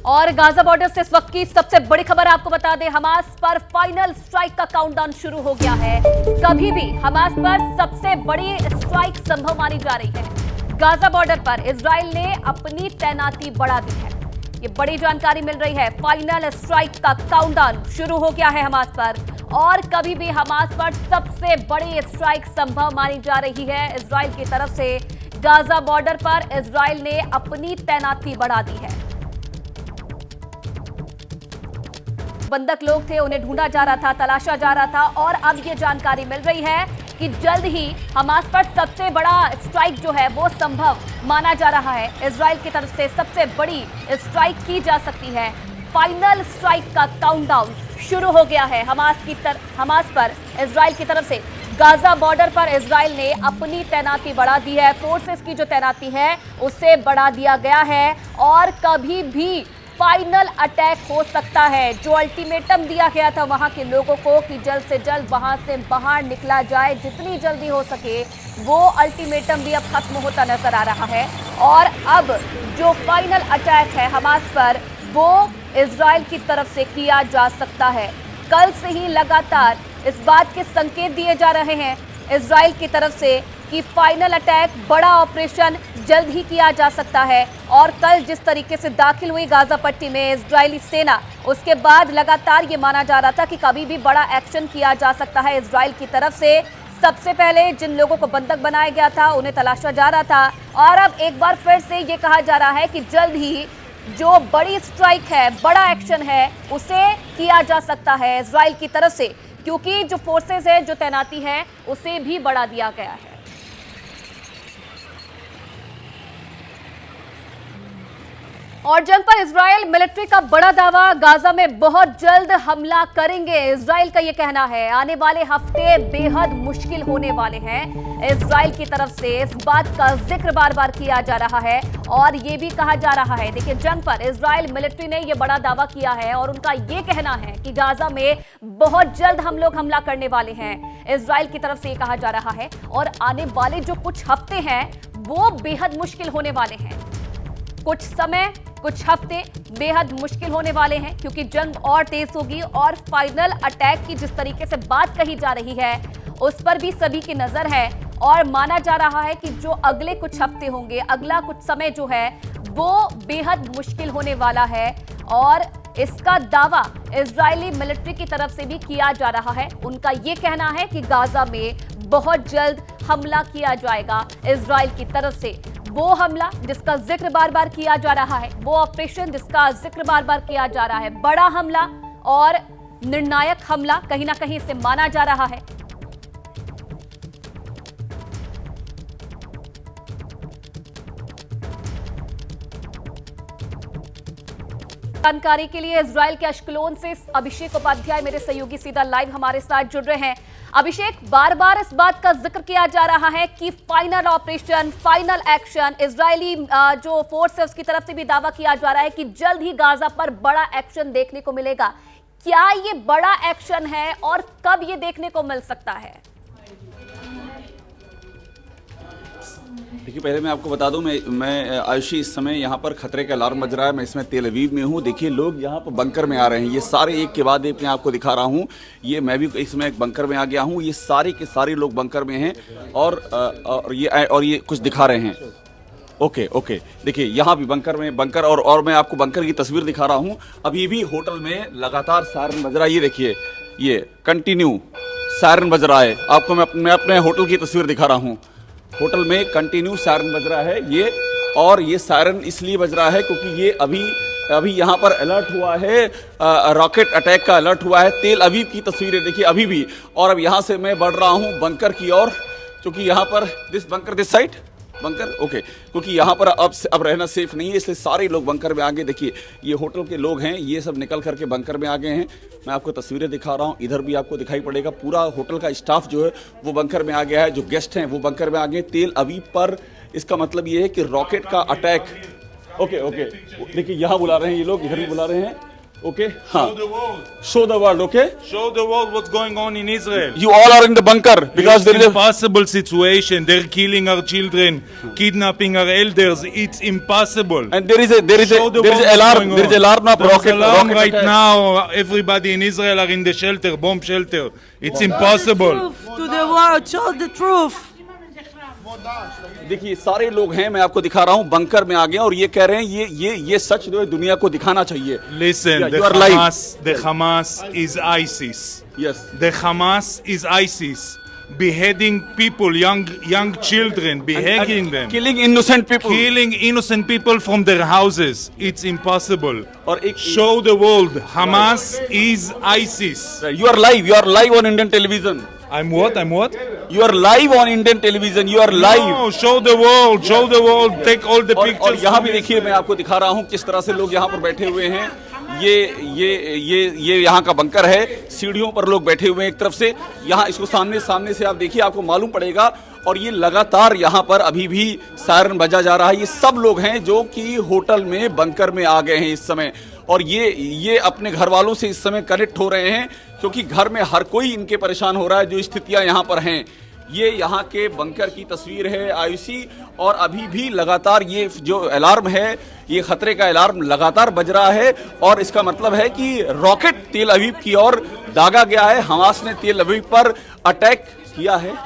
और Gaza border से इस वक्त की सबसे बड़ी खबर आपको बता दें, हमास पर फाइनल स्ट्राइक का काउंटडाउन शुरू हो गया है। कभी भी हमास पर सबसे बड़ी स्ट्राइक संभव मानी जा रही है। गाजा बॉर्डर पर इजराइल ने अपनी तैनाती बढ़ा दी है। ये बड़ी जानकारी मिल रही है। फाइनल स्ट्राइक का काउंटडाउन शुरू हो गया है हमास पर, और कभी भी हमास पर सबसे बड़ी स्ट्राइक संभव मानी जा रही है इजराइल की तरफ से। गाजा बॉर्डर पर इजराइल ने अपनी तैनाती बढ़ा दी है। बंधक लोग थे, उन्हें ढूंढा जा रहा था, तलाशा जा रहा था, और अब ये जानकारी मिल रही है कि जल्द ही हमास पर सबसे बड़ा स्ट्राइक जो है वो संभव माना जा रहा है। इजराइल की तरफ से सबसे बड़ी स्ट्राइक की जा सकती है। फाइनल स्ट्राइक का काउंटडाउन शुरू हो गया है हमास पर इजराइल की तरफ से। गाजा बॉर्डर पर इजराइल ने अपनी तैनाती बढ़ा दी है। फोर्सेस की जो तैनाती है उसे बढ़ा दिया गया है, और कभी भी फाइनल अटैक हो सकता है। जो अल्टीमेटम दिया गया था वहां के लोगों को कि जल्द से जल्द वहां से बाहर निकला जाए, जितनी जल्दी हो सके, वो अल्टीमेटम भी अब खत्म होता नजर आ रहा है। और अब जो फाइनल अटैक है हमास पर, वो इजराइल की तरफ से किया जा सकता है। कल से ही लगातार इस बात के संकेत दिए जा रहे हैं इजराइल की तरफ से कि फाइनल अटैक, बड़ा ऑपरेशन जल्द ही किया जा सकता है। और कल जिस तरीके से दाखिल हुई गाजा पट्टी में इजरायली सेना, उसके बाद लगातार ये माना जा रहा था कि कभी भी बड़ा एक्शन किया जा सकता है इजराइल की तरफ से। सबसे पहले जिन लोगों को बंधक बनाया गया था उन्हें तलाशा जा रहा था, और अब एक बार फिर से ये कहा जा रहा है कि जल्द ही जो बड़ी स्ट्राइक है, बड़ा एक्शन है, उसे किया जा सकता है इजराइल की तरफ से, क्योंकि जो फोर्सेस है, जो तैनाती है, उसे भी बढ़ा दिया गया है। और जंग पर इजराइल मिलिट्री का बड़ा दावा, गाजा में बहुत जल्द हमला करेंगे, इजराइल का यह कहना है। आने वाले हफ्ते बेहद मुश्किल होने वाले हैं। इजराइल की तरफ से इस बात का जिक्र बार बार किया जा रहा है, और यह भी कहा जा रहा है, देखिए, जंग पर इजराइल मिलिट्री ने यह बड़ा दावा किया है, और उनका यह कहना है कि गाजा में बहुत जल्द हम लोग हमला करने वाले हैं। इजराइल की तरफ से यह कहा जा रहा है, और आने वाले जो कुछ हफ्ते हैं वो बेहद मुश्किल होने वाले हैं। कुछ समय, कुछ हफ्ते बेहद मुश्किल होने वाले हैं, क्योंकि जंग और तेज होगी, और फाइनल अटैक की जिस तरीके से बात कही जा रही है उस पर भी सभी की नजर है। और माना जा रहा है कि जो अगले कुछ हफ्ते होंगे, अगला कुछ समय जो है वो बेहद मुश्किल होने वाला है, और इसका दावा इजरायली मिलिट्री की तरफ से भी किया जा रहा है। उनका ये कहना है कि गाजा में बहुत जल्द हमला किया जाएगा इजराइल की तरफ से। वो हमला जिसका जिक्र बार बार किया जा रहा है, वो ऑपरेशन जिसका जिक्र बार बार किया जा रहा है, बड़ा हमला और निर्णायक हमला कहीं ना कहीं इसे माना जा रहा है। जानकारी के लिए इजराइल के अश्कलोन से अभिषेक उपाध्याय, मेरे सहयोगी, सीधा लाइव हमारे साथ जुड़ रहे हैं। अभिषेक, बार बार इस बात का जिक्र किया जा रहा है कि final operation, final action, Israeli जो फोर्स है उसकी तरफ से भी दावा किया जा रहा है कि जल्द ही गाजा पर बड़ा एक्शन देखने को मिलेगा। क्या ये बड़ा एक्शन है, और कब ये देखने को मिल सकता है? देखिए, पहले मैं आपको बता दूं, मैं आयुषी, इस समय यहाँ पर खतरे का अलार्म बज रहा है। मैं इसमें तेल अवीव में हूँ। देखिए, लोग यहाँ पर बंकर में आ रहे हैं। ये सारे एक के बाद एक मैं आपको दिखा रहा हूँ। ये मैं भी इसमें एक बंकर में आ गया हूँ। ये सारे के सारे लोग बंकर में हैं, और ये कुछ दिखा रहे हैं। ओके, देखिए, यहाँ भी बंकर और मैं आपको बंकर की तस्वीर दिखा रहा हूँ। अभी भी होटल में लगातार सायरन बज रहा है। ये देखिए, ये कंटिन्यू सायरन बज रहा है। आपको मैं अपने होटल की तस्वीर दिखा रहा हूँ। होटल में कंटिन्यू सायरन बज रहा है ये, और ये सायरन इसलिए बज रहा है क्योंकि ये अभी यहाँ पर अलर्ट हुआ है, रॉकेट अटैक का अलर्ट हुआ है। तेल अवीव की तस्वीरें देखिए अभी भी। और अब यहाँ से मैं बढ़ रहा हूँ बंकर की ओर, क्योंकि यहाँ पर दिस साइड बंकर, ओके, क्योंकि यहाँ पर अब रहना सेफ नहीं है, इसलिए सारे लोग बंकर में आ गए। देखिए, ये होटल के लोग हैं, ये सब निकल करके बंकर में आ गए हैं। मैं आपको तस्वीरें दिखा रहा हूँ, इधर भी आपको दिखाई पड़ेगा। पूरा होटल का स्टाफ जो है वो बंकर में आ गया है, जो गेस्ट हैं वो बंकर में आ गए। तेल अवीव पर इसका मतलब ये है कि रॉकेट का अटैक, ओके, देखिए, यहाँ बुला रहे हैं ये लोग, इधर भी बुला रहे हैं। Okay, हाँ. Show the world. Show the world, okay? Show the world what's going on in Israel. You all are in the bunker because there is a... impossible situation. They're killing our children, kidnapping our elders. It's impossible. And there is a Show the world alarm. what's There is going alarm now. on. There's alarm right attack. now. Everybody in Israel are in the shelter, bomb shelter. It's impossible. To the world, show the truth. देखिए सारे लोग हैं, मैं आपको दिखा रहा हूँ, bunker में आ गए और ये कह रहे हैं ये सच जो है दुनिया को दिखाना चाहिए. Listen, Yeah, the you are live. Hamas is ISIS. Yes. The Hamas is ISIS. Beheading people, young children, beheading them. Killing innocent people. Killing innocent people from their houses. It's impossible. और एक Show the world, Hamas is ISIS. You are live on Indian television. I'm what? You are live on Indian television. You are live. No, show the world, take all the और pictures. यहाँ भी देखिए, मैं आपको दिखा रहा हूँ किस तरह से लोग यहाँ पर बैठे हुए हैं. ये यहाँ का बंकर है. सीढ़ियों पर लोग बैठे हुए हैं एक तरफ से. यहाँ इसको सामने से आप देखिए, आपको मालूम पड़ेगा. और ये लगातार यहाँ पर अभी भी सायरन बजा जा रहा है. ये सब लोग हैं जो कि होटल में बंकर में आ गए हैं इस समय. और ये अपने घर वालों से इस समय कनेक्ट हो रहे हैं क्योंकि घर में हर कोई इनके परेशान हो रहा है. जो स्थितियां यहाँ पर हैं, ये यहाँ के बंकर की तस्वीर है आयुषी. और अभी भी लगातार ये जो अलार्म है, ये खतरे का अलार्म लगातार बज रहा है. और इसका मतलब है कि रॉकेट तेल अवीव की ओर दागा गया है. हमास ने तेल अवीव पर अटैक किया है.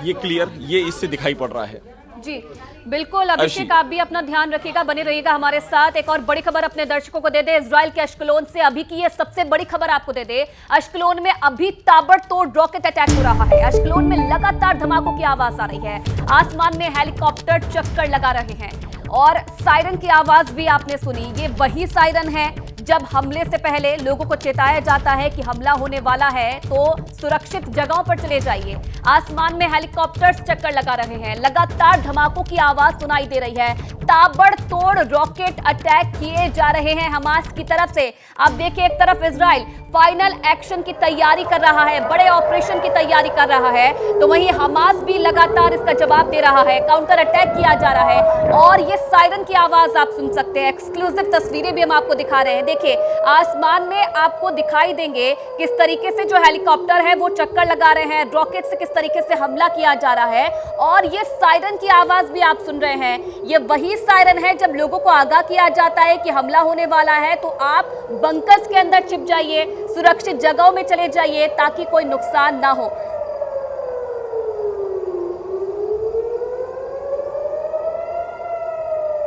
ये क्लियर, ये इससे दिखाई पड़ रहा है. जी बिल्कुल अभिषेक, आप भी अपना ध्यान रखिएगा, बने रहिएगा हमारे साथ. एक और बड़ी खबर अपने दर्शकों को दे दे. इजराइल के अश्कलोन से अभी की ये सबसे बड़ी खबर आपको दे दे. अश्कलोन में अभी ताबड़तोड़ रॉकेट अटैक हो रहा है. अश्कलोन में लगातार धमाकों की आवाज आ रही है. आसमान में हेलीकॉप्टर चक्कर लगा रहे हैं और सायरन की आवाज भी आपने सुनी. ये वही सायरन है जब हमले से पहले लोगों को चेताया जाता है कि हमला होने वाला है तो सुरक्षित जगहों पर चले जाइए. आसमान में हेलीकॉप्टर्स चक्कर लगा रहे हैं. लगातार धमाकों की आवाज सुनाई दे रही है. ताबड़तोड़ रॉकेट अटैक किए जा रहे हैं हमास की तरफ से. आप देखिए, एक तरफ इजराइल फाइनल एक्शन की तैयारी कर रहा है, बड़े ऑपरेशन की तैयारी कर रहा है, तो वहीं हमास भी लगातार इसका जवाब दे रहा है. काउंटर अटैक किया जा रहा है और ये सायरन की आवाज आप सुन सकते हैं. एक्सक्लूसिव तस्वीरें भी हम आपको दिखा रहे हैं. देखिए, आसमान में आपको दिखाई देंगे किस तरीके से जो हेलीकॉप्टर है वो चक्कर लगा रहे हैं. रॉकेट से किस तरीके से हमला किया जा रहा है और ये सायरन की आवाज भी आप सुन रहे हैं. ये वही सायरन है जब लोगों को आगाह किया जाता है कि हमला होने वाला है तो आप बंकर्स के अंदर छिप जाइए, सुरक्षित जगहों में चले जाइए ताकि कोई नुकसान ना हो.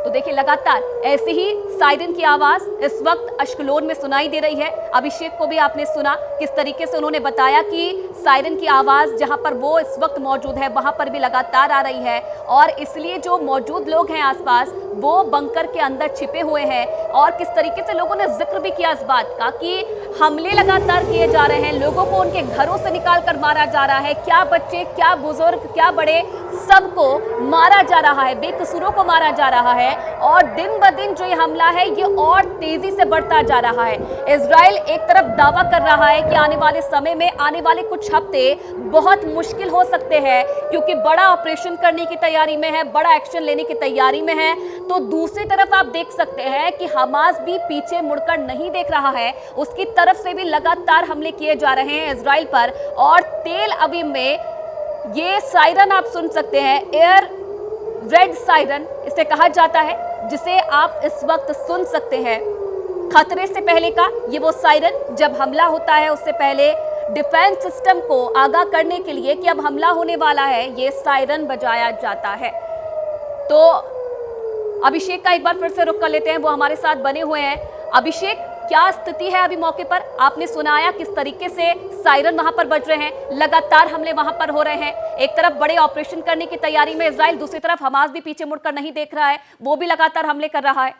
तो देखिए, लगातार ऐसी ही सायरन की आवाज इस वक्त अश्कलोन में सुनाई दे रही है. अभिषेक को भी आपने सुना किस तरीके से उन्होंने बताया कि सायरन की आवाज जहां पर वो इस वक्त मौजूद है वहां पर भी लगातार आ रही है और इसलिए जो मौजूद लोग हैं आसपास वो बंकर के अंदर छिपे हुए हैं. और किस तरीके से लोगों ने जिक्र भी किया इस बात का कि हमले लगातार किए जा रहे हैं, लोगों को उनके घरों से निकाल कर मारा जा रहा है. क्या बच्चे, क्या बुजुर्ग, क्या बड़े, सबको मारा जा रहा है, बेकसूरों को मारा जा रहा है. और दिन ब दिन जो ये हमला है ये और तेजी से बढ़ता जा रहा है. इजराइल एक तरफ दावा कर रहा है कि आने वाले समय में, आने वाले कुछ हफ्ते बहुत मुश्किल हो सकते हैं क्योंकि बड़ा ऑपरेशन करने की तैयारी में है, बड़ा एक्शन लेने की तैयारी में है. तो दूसरी तरफ आप देख सकते हैं कि हमास भी पीछे मुड़कर नहीं देख रहा है. उसकी तरफ से भी लगातार हमले किए जा रहे हैं इजराइल पर. और तेल अवीव में ये सायरन आप सुन सकते हैं, एयर रेड सायरन इसे कहा जाता है, जिसे आप इस वक्त सुन सकते हैं. खतरे से पहले का ये वो सायरन जब हमला होता है उससे पहले डिफेंस सिस्टम को आगाह करने के लिए कि अब हमला होने वाला है, ये सायरन बजाया जाता है. तो अभिषेक का एक बार फिर से रुख कर लेते हैं, वो हमारे साथ बने हुए हैं. अभिषेक, क्या स्थिति है अभी मौके पर? आपने सुनाया किस तरीके से सायरन वहां पर बज रहे हैं, लगातार हमले वहां पर हो रहे हैं. एक तरफ बड़े ऑपरेशन करने की तैयारी में इजराइल, दूसरी तरफ हमास भी पीछे मुड़कर नहीं देख रहा है, वो भी लगातार हमले कर रहा है.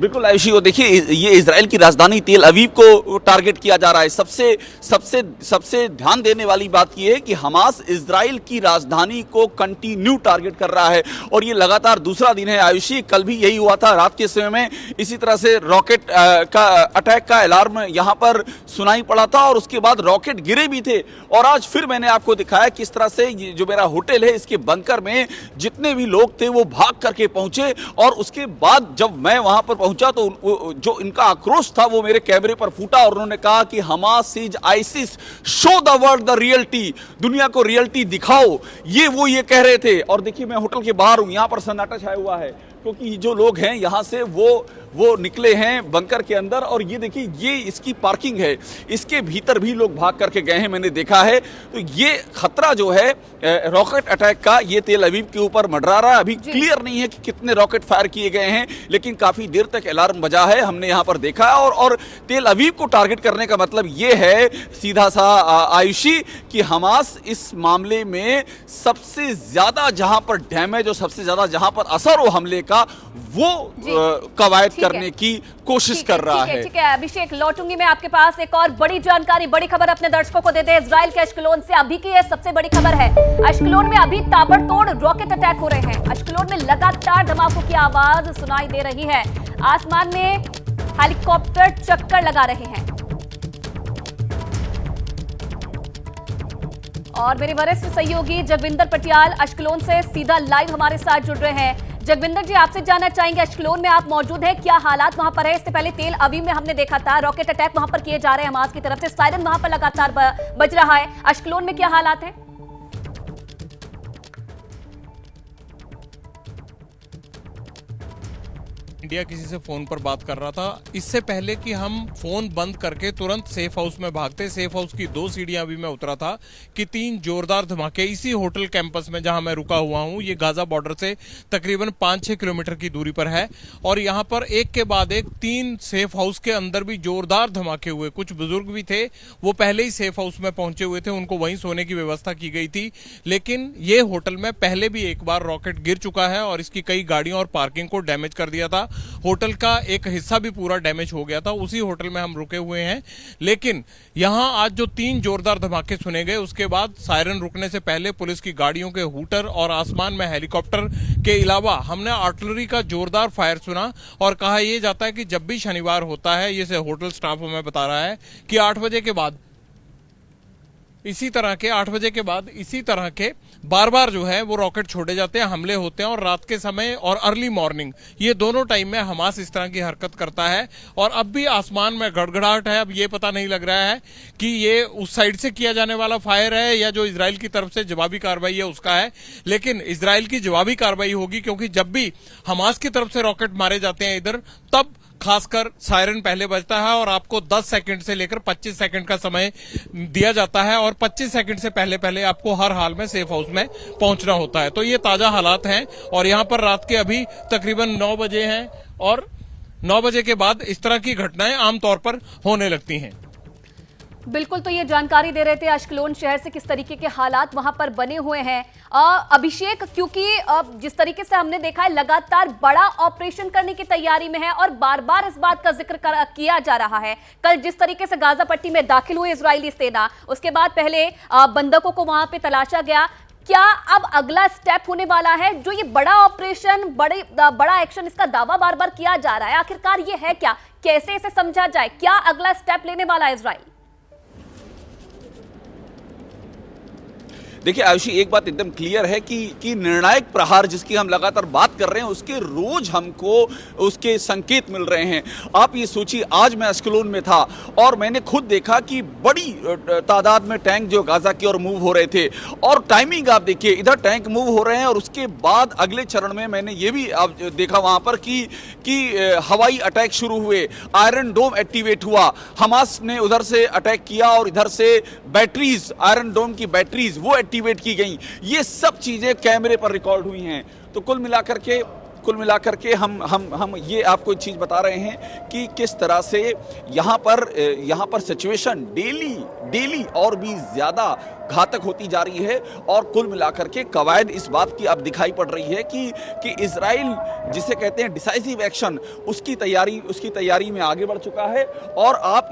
बिल्कुल आयुषी, वो देखिए ये इजराइल की राजधानी तेल अवीव को टारगेट किया जा रहा है। सबसे सबसे सबसे ध्यान देने वाली बात ये है कि हमास इजराइल की राजधानी को कंटिन्यू टारगेट कर रहा है और ये लगातार दूसरा दिन है आयुषी। कल भी यही हुआ था, रात के समय में इसी तरह से रॉकेट का अटैक का अलार्म यहाँ पर सुनाई पड़ा था और उसके बाद रॉकेट गिरे भी थे। और आज फिर मैंने आपको दिखाया किस तरह से ये जो मेरा होटल है इसके बंकर में जितने भी लोग थे वो भाग करके पहुंचे और उसके बाद जब मैं वहां पर पहुंचा तो जो इनका आक्रोश था वो मेरे कैमरे पर फूटा और उन्होंने कहा कि Hamas is ISIS, show the world the reality, दुनिया को रियलिटी दिखाओ, ये कह रहे थे। और देखिए मैं होटल के बाहर हूं, यहां पर सन्नाटा छाया हुआ है क्योंकि जो लोग हैं यहां से वो निकले हैं बंकर के अंदर। और ये देखिए ये इसकी पार्किंग है, इसके भीतर भी लोग भाग करके गए हैं, मैंने देखा है। तो ये खतरा जो है रॉकेट अटैक का ये तेल अवीव के ऊपर मंडरा रहा है। अभी क्लियर नहीं है कि कितने रॉकेट फायर किए गए हैं, लेकिन काफी देर तक अलार्म बजा है, हमने यहां पर देखा है। और तेल अवीव को टारगेट करने का मतलब ये है सीधा सा आयुषी कि हमास इस मामले में सबसे ज्यादा जहां पर डैमेज और सबसे ज्यादा जहां पर असर हो हमले का वो कवायद करने की कोशिश कर रहा है। ठीक है अभिषेक, लौटूंगी मैं आपके पास। एक और बड़ी जानकारी, बड़ी खबर अपने दर्शकों को दे दे। इजराइल के अश्कलोन से अभी की यह सबसे बड़ी खबर है। अश्कलोन में अभी ताबड़तोड़ रॉकेट अटैक हो रहे हैं। अश्कलोन में लगातार धमाकों की आवाज सुनाई दे रही है। आसमान में हेलीकॉप्टर चक्कर लगा रहे हैं और मेरे वरिष्ठ सहयोगी जगविंदर पटियाल अश्कलोन से सीधा लाइव हमारे साथ जुड़ रहे हैं। जगविंदर जी, आपसे जानना चाहेंगे, अश्कलोन में आप मौजूद हैं, क्या हालात वहां पर है? इससे पहले तेल अवीव में हमने देखा था रॉकेट अटैक वहां पर किए जा रहे हैं हमास की तरफ से, सायरन वहां पर लगातार बज रहा है। अश्कलोन में क्या हालात है? इंडिया किसी से फोन पर बात कर रहा था। इससे पहले कि हम फोन बंद करके तुरंत सेफ हाउस में भागते, सेफ हाउस की 2 सीढ़ियां अभी मैं उतरा था कि 3 जोरदार धमाके इसी होटल कैंपस में जहां मैं रुका हुआ हूं, ये गाजा बॉर्डर से तकरीबन 5-6 किलोमीटर की दूरी पर है। और यहां पर एक के बाद एक 3 सेफ हाउस के अंदर भी जोरदार धमाके हुए। कुछ बुजुर्ग भी थे, वो पहले ही सेफ हाउस में पहुंचे हुए थे, उनको वहीं सोने की व्यवस्था की गई थी। लेकिन ये होटल में पहले भी एक बार रॉकेट गिर चुका है और इसकी कई गाड़ियों और पार्किंग को डैमेज कर दिया था। होटल का एक हिस्सा भी पूरा डैमेज हो गया था। उसी होटल में हम रुके हुए हैं। लेकिन यहां आज जो 3 जोरदार धमाके सुने गए, उसके बाद सायरन रुकने से पहले पुलिस की गाड़ियों के हूटर और आसमान में हेलीकॉप्टर के अलावा हमने आर्टिलरी का जोरदार फायर सुना। और कहा यह जाता है कि जब भी शनिवार होता है, ये होटल स्टाफ हमें बता रहा है कि 8 बजे के बाद इसी तरह के बार बार जो है वो रॉकेट छोड़े जाते हैं, हमले होते हैं। और रात के समय और अर्ली मॉर्निंग, ये दोनों टाइम में हमास इस तरह की हरकत करता है। और अब भी आसमान में गड़गड़ाहट है। अब ये पता नहीं लग रहा है कि ये उस साइड से किया जाने वाला फायर है या जो इजराइल की तरफ से जवाबी कार्रवाई है उसका है। लेकिन इजराइल की जवाबी कार्रवाई होगी, क्योंकि जब भी हमास की तरफ से रॉकेट मारे जाते हैं इधर, तब खासकर सायरन पहले बजता है और आपको 10 सेकंड से लेकर 25 सेकंड का समय दिया जाता है। और 25 सेकंड से पहले आपको हर हाल में सेफ हाउस में पहुंचना होता है। तो ये ताजा हालात हैं। और यहां पर रात के अभी तकरीबन 9 बजे हैं और 9 बजे के बाद इस तरह की घटनाएं आमतौर पर होने लगती हैं। बिल्कुल, तो ये जानकारी दे रहे थे अश्कलोन शहर से किस तरीके के हालात वहां पर बने हुए हैं। अभिषेक, क्योंकि जिस तरीके से हमने देखा है लगातार बड़ा ऑपरेशन करने की तैयारी में है और बार बार इस बात का जिक्र किया जा रहा है। कल जिस तरीके से गाजा पट्टी में दाखिल हुई इजरायली सेना, उसके बाद पहले बंधकों को वहां पे तलाशा गया। क्या अब अगला स्टेप होने वाला है? जो ये बड़ा ऑपरेशन, बड़ा एक्शन, इसका दावा बार बार किया जा रहा है, आखिरकार ये है क्या? कैसे इसे समझा जाए? क्या अगला स्टेप लेने वाला है इजराइल? देखिए आयुषी, एक बात एकदम क्लियर है कि निर्णायक प्रहार जिसकी हम लगातार बात कर रहे हैं, उसके रोज हमको उसके संकेत मिल रहे हैं। आप ये सोचिए, आज मैं अश्कलोन में था और मैंने खुद देखा कि बड़ी तादाद में टैंक जो गाजा की ओर मूव हो रहे थे। और टाइमिंग आप देखिए, इधर टैंक मूव हो रहे हैं और उसके बाद अगले चरण में मैंने ये भी देखा वहां पर कि हवाई अटैक शुरू हुए, आयरन डोम एक्टिवेट हुआ, हमास ने उधर से अटैक किया और इधर से बैटरीज, आयरन डोम की बैटरीज वो एक्टिवेट की गई। ये सब चीजें कैमरे पर रिकॉर्ड हुई हैं। तो कुल मिलाकर के हम ये आपको एक चीज बता रहे हैं कि किस तरह से यहाँ पर सिचुएशन डेली और भी ज्यादा घातक होती जा रही है। और कुल मिलाकर के कवायद इस बात की अब दिखाई पड़ रही है कि इजराइल जिसे कहते हैं डिसाइसिव एक्शन, उसकी तैयारी में आगे बढ़ चुका है। और आप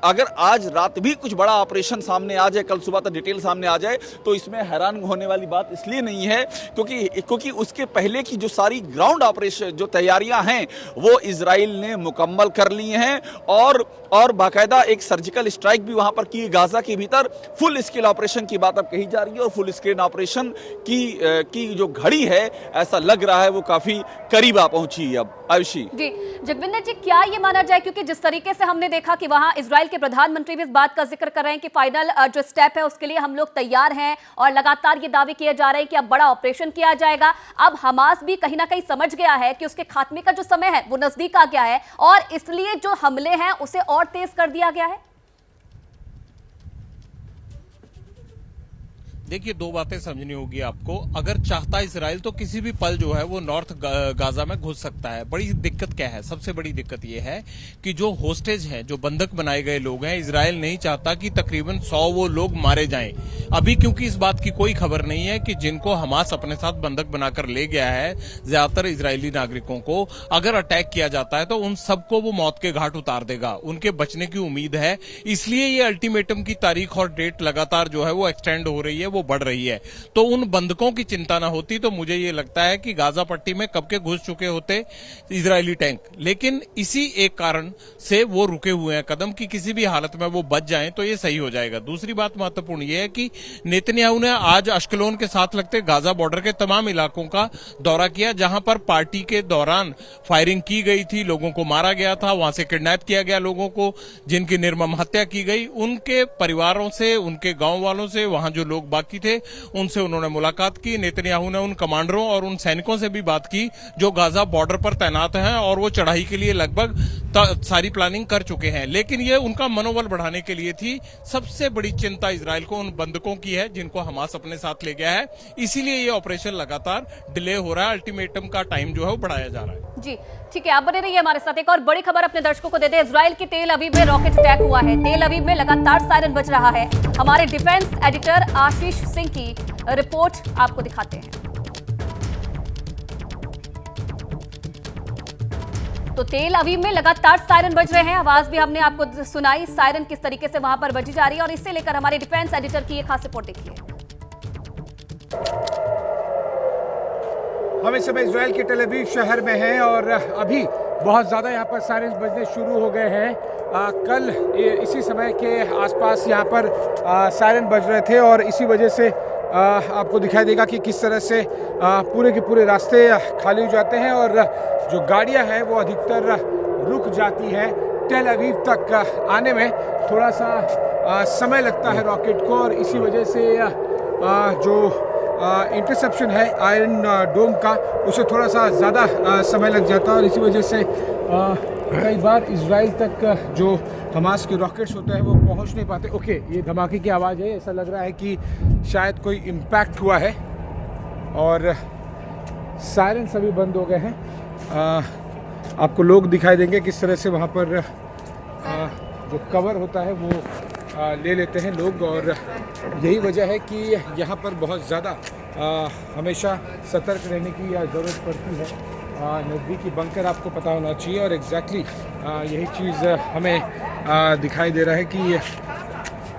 अगर आज रात भी कुछ बड़ा ऑपरेशन सामने आ जाए, कल सुबह तक डिटेल सामने आ जाए, तो इसमें हैरान होने वाली बात इसलिए नहीं है क्योंकि उसके पहले की जो सारी ग्राउंड ऑपरेशन जो तैयारियां हैं वो इजराइल ने मुकम्मल कर ली हैं। और बाकायदा एक सर्जिकल स्ट्राइक भी वहां पर की गाजा के भीतर। फुल स्केल ऑपरेशन की बात अब कही जा रही है और फुल स्केल ऑपरेशन की जो घड़ी है, ऐसा लग रहा है वो काफी करीब आ पहुंची है अब। आयुषी जी, जगविंदर जी, क्या ये माना जाए, क्योंकि जिस तरीके से हमने देखा कि वहां इजराइल के प्रधानमंत्री भी इस बात का जिक्र कर रहे हैं कि फाइनल जो स्टेप है उसके लिए हम लोग तैयार हैं और लगातार ये दावे किए जा रहे हैं कि अब बड़ा ऑपरेशन किया जाएगा। अब हमास भी कहीं ना कहीं समझ गया है कि उसके खात्मे का जो समय है वो नजदीक आ गया है और इसलिए जो हमले हैं उसे और तेज कर दिया गया है। देखिए, दो बातें समझनी होगी आपको। अगर चाहता इजराइल तो किसी भी पल जो है वो नॉर्थ गाजा में घुस सकता है। बड़ी दिक्कत क्या है? सबसे बड़ी दिक्कत ये है कि जो होस्टेज हैं, जो बंधक बनाए गए लोग हैं, इजराइल नहीं चाहता कि तकरीबन 100 वो लोग मारे जाएं अभी, क्योंकि इस बात की कोई खबर नहीं है कि जिनको हमास अपने साथ बंधक बनाकर ले गया है, ज्यादातर इजरायली नागरिकों को, अगर अटैक किया जाता है तो उन सबको वो मौत के घाट उतार देगा। उनके बचने की उम्मीद है, इसलिए ये अल्टीमेटम की तारीख और डेट लगातार जो है वो एक्सटेंड हो रही है, वो बढ़ रही है। तो उन बंधकों की चिंता ना होती तो मुझे ये लगता है कि गाजा पट्टी में कब के घुस चुके होते इजरायली टैंक। लेकिन इसी एक कारण से वो रुके हुए हैं कदम कि किसी भी हालत में वो बच जाएं तो ये सही हो जाएगा। दूसरी बात महत्वपूर्ण ये है कि नेतन्याहू ने आज अश्कलोन के साथ लगते गाजा बॉर्डर के तमाम इलाकों का दौरा किया, जहां पर पार्टी के दौरान फायरिंग की गई थी, लोगों को मारा गया था, वहां से किडनैप किया गया लोगों को, जिनकी निर्मम हत्या की गई, उनके परिवारों से, उनके गांव वालों से, वहां जो लोग बाकी थे उनसे उन्होंने मुलाकात की। नेतन्याहू ने उन कमांडरों और उन सैनिकों से भी बात की जो गाजा बॉर्डर पर तैनात हैं और वो चढ़ाई के लिए लगभग सारी प्लानिंग कर चुके हैं। लेकिन ये उनका मनोबल बढ़ाने के लिए थी। सबसे बड़ी चिंता इजराइल को उन बंधकों की है जिनको हमास अपने साथ ले गया है, इसीलिए ये ऑपरेशन लगातार डिले हो रहा है। अल्टीमेटम का टाइम जो है वो बढ़ाया जा रहा है। जी ठीक है, आप बने रहिए हमारे साथ। एक और बड़ी खबर अपने दर्शकों को दे दे। इजराइल के तेल अवीव में रॉकेट अटैक हुआ है। तेल अवीव में लगातार सायरन बज रहा है। हमारे डिफेंस एडिटर आशीष सिंह की रिपोर्ट आपको दिखाते हैं। तो तेल अवीव में लगातार सायरन बज रहे हैं। आवाज भी हमने आपको सुनाई, सायरन किस तरीके से वहां पर बजी जा रही है, और इससे लेकर हमारे डिफेंस एडिटर की एक खास रिपोर्ट देखिए। हम इस समय इजराइल के टेल अवीव शहर में हैं और अभी बहुत ज़्यादा यहाँ पर सायरन बजने शुरू हो गए हैं। कल इसी समय के आसपास यहाँ पर सायरन बज रहे थे और इसी वजह से आपको दिखाई देगा कि किस तरह से पूरे के पूरे रास्ते खाली हो जाते हैं और जो गाड़ियाँ हैं वो अधिकतर रुक जाती हैं। टेल अवीव तक आने में थोड़ा सा समय लगता है रॉकेट को और इसी वजह से जो इंटरसेप्शन है आयरन डोम का, उसे थोड़ा सा ज़्यादा समय लग जाता है और इसी वजह से कई बार इजराइल तक जो हमास के रॉकेट्स होते हैं वो पहुंच नहीं पाते। ओके, ये धमाके की आवाज़ है, ऐसा लग रहा है कि शायद कोई इम्पैक्ट हुआ है और सायरन सभी बंद हो गए हैं। आपको लोग दिखाई देंगे किस तरह से वहाँ पर जो कवर होता है वो ले लेते हैं लोग और यही वजह है कि यहाँ पर बहुत ज़्यादा हमेशा सतर्क रहने की ज़रूरत पड़ती है। नज़दीकी बंकर आपको पता होना चाहिए और एग्जैक्टली यही चीज़ हमें दिखाई दे रहा है कि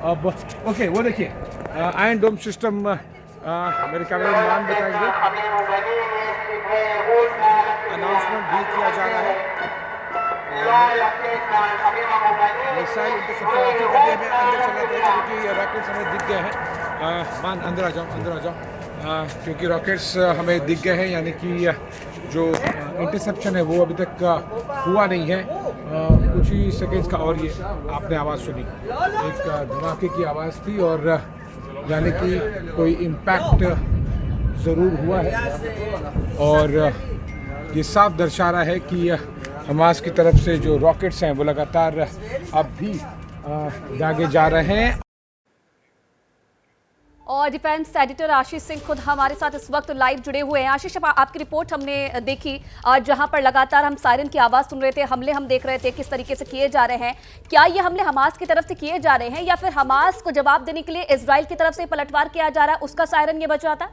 अब ओके, वो देखिए आयरन डोम सिस्टम मेरे कैमरे में नाम बताएंगे, अनाउंसमेंट भी किया जा रहा है। मिसाइल इंटरसेप्टर अंदर चलना पड़ेगा क्योंकि रॉकेट्स हमें दिख गए हैं। मान अंदर आ जाओ, अंदर आ जाओ, क्योंकि रॉकेट्स हमें दिख गए हैं, यानी कि जो इंटरसेप्शन है वो अभी तक हुआ नहीं है। कुछ ही सेकेंड्स का और ये आपने आवाज़ सुनी, एक धमाके की आवाज़ थी और यानी कि कोई इम्पैक्ट ज़रूर हुआ है और ये साफ दर्शा रहा है कि हमास की तरफ से जो रॉकेट्स हैं वो लगातार अब भी दागे जा रहे हैं। और डिफेंस एडिटर आशीष सिंह खुद हमारे साथ इस वक्त लाइव जुड़े हुए हैं। आशीष, आपकी रिपोर्ट हमने देखी, जहां पर लगातार हम सायरन की आवाज सुन रहे थे, हमले हम देख रहे थे किस तरीके से किए जा रहे हैं। क्या ये हमले हमास की तरफ से किए जा रहे हैं या फिर हमास को जवाब देने के लिए इजराइल की तरफ से पलटवार किया जा रहा है, उसका सायरन ये बज रहा था?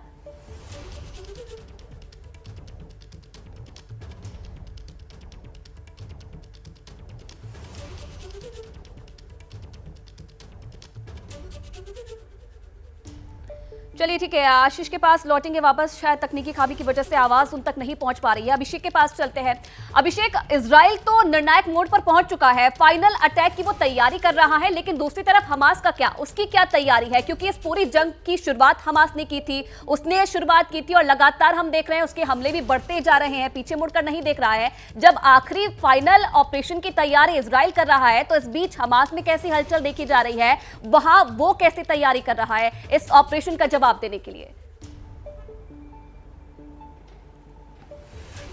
चलिए ठीक है, आशीष के पास लौटेंगे वापस। शायद तकनीकी खामी की वजह से आवाज उन तक नहीं पहुंच पा रही है। अभिषेक के पास चलते हैं। अभिषेक, इजराइल तो निर्णायक मोड पर पहुंच चुका है, फाइनल अटैक की वो तैयारी कर रहा है, लेकिन दूसरी तरफ हमास का क्या, उसकी क्या तैयारी है? क्योंकि इस पूरी जंग की शुरुआत हमास ने की थी, उसने शुरुआत की थी और लगातार हम देख रहे हैं उसके हमले भी बढ़ते जा रहे हैं, पीछे मुड़कर नहीं देख रहा है। जब आखिरी फाइनल ऑपरेशन की तैयारी इजराइल कर रहा है, तो इस बीच हमास में कैसी हलचल देखी जा रही है, वहां वो कैसी तैयारी कर रहा है इस ऑपरेशन का जवाब देने के लिए?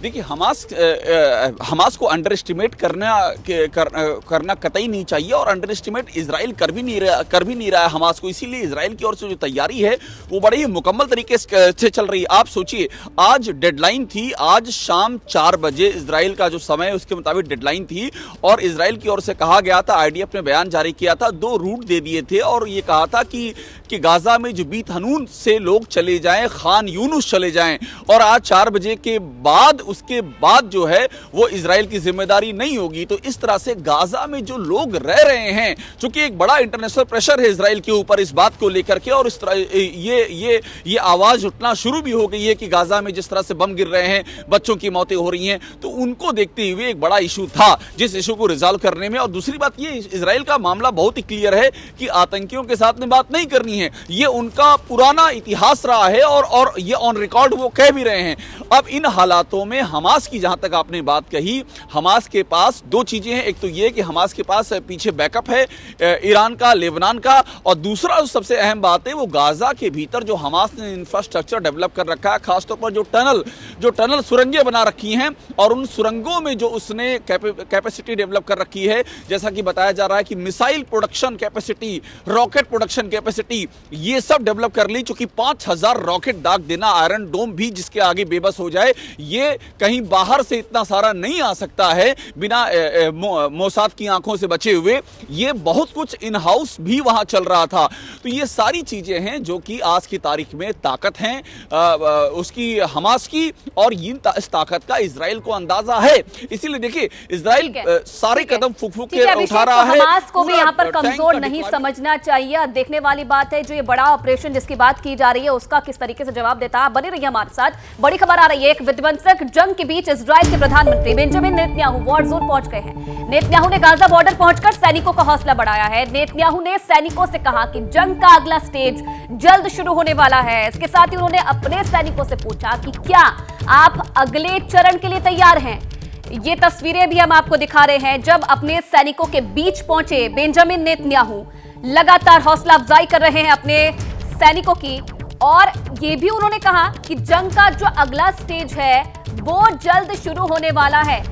देखिए, हमास को अंडर एस्टिमेट करना कतई नहीं चाहिए और अंडर एस्टिमेट इजराइल कर भी नहीं रहा है हमास को। इसीलिए इजराइल की ओर से जो तैयारी है वो बड़े ही मुकम्मल तरीके से चल रही है। आप सोचिए, आज डेडलाइन थी, आज शाम 4 बजे इजराइल का जो समय है उसके मुताबिक डेडलाइन थी और इजराइल की ओर से कहा गया था, आईडीएफ ने बयान जारी किया था, 2 रूट दे दिए थे और ये कहा था कि गाजा में जो बीत हनून से लोग चले जाएं, खान यूनुस चले जाएं और आज 4 बजे के बाद, उसके बाद जो है वो इजराइल की जिम्मेदारी नहीं होगी। तो इस तरह से गाजा में जो लोग रह रहे हैं, चूंकि एक बड़ा इंटरनेशनल प्रेशर है इजराइल के ऊपर इस बात को लेकर के और इस तरह ये आवाज उठना शुरू भी हो गई है कि गाजा में जिस तरह से बम गिर रहे हैं, बच्चों की मौतें हो रही हैं, तो उनको देखते हुए एक बड़ा इशू था जिस इशू को रिजॉल्व करने में। और दूसरी बात ये, इजराइल का मामला बहुत ही क्लियर है कि आतंकियों के साथ में बात नहीं करनी है, ये उनका पुराना इतिहास रहा है और ये ऑन रिकॉर्ड वो कह भी रहे हैं। अब इन हालातों में हमास की, जहां तक आपने बात कही, हमास के पास 2 चीजें हैं। एक तो ये कि हमास के पास पीछे बैकअप है ईरान का, लेबनान का, और दूसरा सबसे अहम बात है वो गाजा के भीतर जो हमास ने इंफ्रास्ट्रक्चर डेवलप कर रखा है, खासतौर पर जो टनल सुरंगें बना रखी हैं और उन सुरंगों में जो उसने कैपेसिटी डेवलप कर रखी है, जैसा कि बताया जा रहा है कि missile production capacity, rocket production capacity, ये सब डेवलप कर ली। चूंकि 5000 रॉकेट दाग देना, आयरन डोम भी जिसके आगे बेबस हो जाए, ये कहीं बाहर से इतना सारा नहीं आ सकता है बिना मोसाद की आंखों से बचे हुए। ये बहुत कुछ इन हाउस भी वहां चल रहा था। तो ये सारी चीजें हैं जो कि आज की तारीख में ताकत हैं उसकी, हमास की, और इस ताकत का इजराइल को अंदाजा है। इसीलिए देखिए, इजराइल सारे कदम फूक के उठा रहा है। हमास को भी यहाँ पर कमजोर नहीं समझना चाहिए। देखने वाली बात है जो ये बड़ा ऑपरेशन जिसकी बात की जा रही है उसका किस तरीके से जवाब देता है। बने रहिए हमारे साथ। बड़ी खबर आ रही है, एक विध्वंसक जंग के बीच इजराइल के प्रधानमंत्री बेंजामिन नेतन्याहू वॉर जोन पहुंच गए हैं। नेतन्याहू ने गाजा बॉर्डर पहुंचकर सैनिकों का हौसला बढ़ाया है। नेतन्याहू ने सैनिकों से कहा कि जंग का अगला स्टेज जल्द शुरू होने वाला है। इसके साथ ही उन्होंने अपने सैनिकों से पूछा कि क्या आप अगले चरण के लिए तैयार हैं। ये तस्वीरें भी हम आपको दिखा रहे हैं जब अपने सैनिकों के बीच पहुंचे बेंजामिन नेतन्याहू लगातार हौसला अफजाई कर रहे हैं अपने सैनिकों की, और ये भी उन्होंने कहा कि जंग का जो अगला स्टेज है वो जल्द शुरू होने वाला है।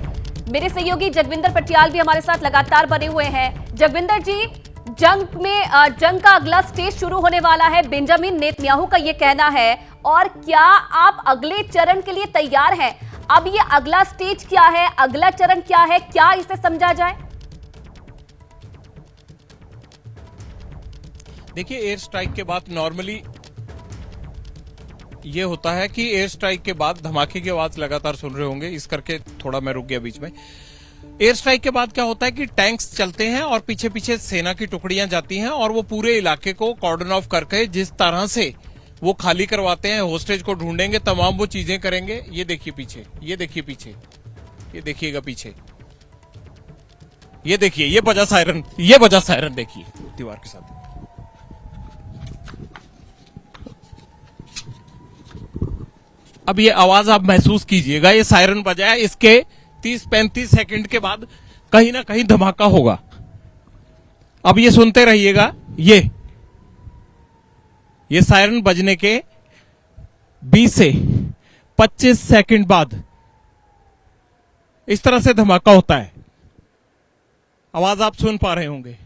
मेरे सहयोगी जगविंदर पटियाल भी हमारे साथ लगातार बने हुए हैं। जगविंदर जी, जंग का अगला स्टेज शुरू होने वाला है, बेंजामिन नेतन्याहू का ये कहना है, और क्या आप अगले चरण के लिए तैयार हैं? अब ये अगला स्टेज क्या है, अगला चरण क्या है, क्या इसे समझा जाए? देखिए, एयर स्ट्राइक के बाद नॉर्मली ये होता है कि एयर स्ट्राइक के बाद धमाके की आवाज लगातार सुन रहे होंगे, इस करके थोड़ा मैं रुक गया बीच में। एयर स्ट्राइक के बाद क्या होता है कि टैंक्स चलते हैं और पीछे पीछे सेना की टुकड़ियां जाती हैं और वो पूरे इलाके को कॉर्डन ऑफ करके जिस तरह से वो खाली करवाते हैं, होस्टेज को ढूंढेंगे, तमाम वो चीजें करेंगे। ये देखिए पीछे, ये देखिए पीछे, ये देखिएगा पीछे, ये देखिए, ये बजा सायरन देखिए दीवार के साथ। अब ये आवाज आप महसूस कीजिएगा, ये सायरन बजा है, इसके 30-35 सेकंड के बाद कहीं ना कहीं धमाका होगा। अब ये सुनते रहिएगा, ये सायरन बजने के 20 से 25 सेकंड बाद इस तरह से धमाका होता है। आवाज आप सुन पा रहे होंगे।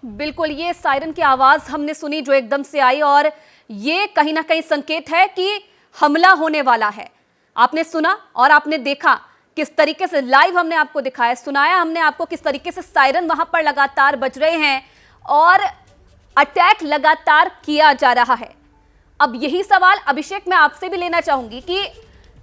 बिल्कुल, ये सायरन की आवाज हमने सुनी जो एकदम से आई और ये कहीं ना कहीं संकेत है कि हमला होने वाला है। आपने सुना और आपने देखा किस तरीके से, लाइव हमने आपको दिखाया, सुनाया हमने आपको किस तरीके से सायरन वहां पर लगातार बज रहे हैं और अटैक लगातार किया जा रहा है। अब यही सवाल अभिषेक मैं आपसे भी लेना चाहूंगी कि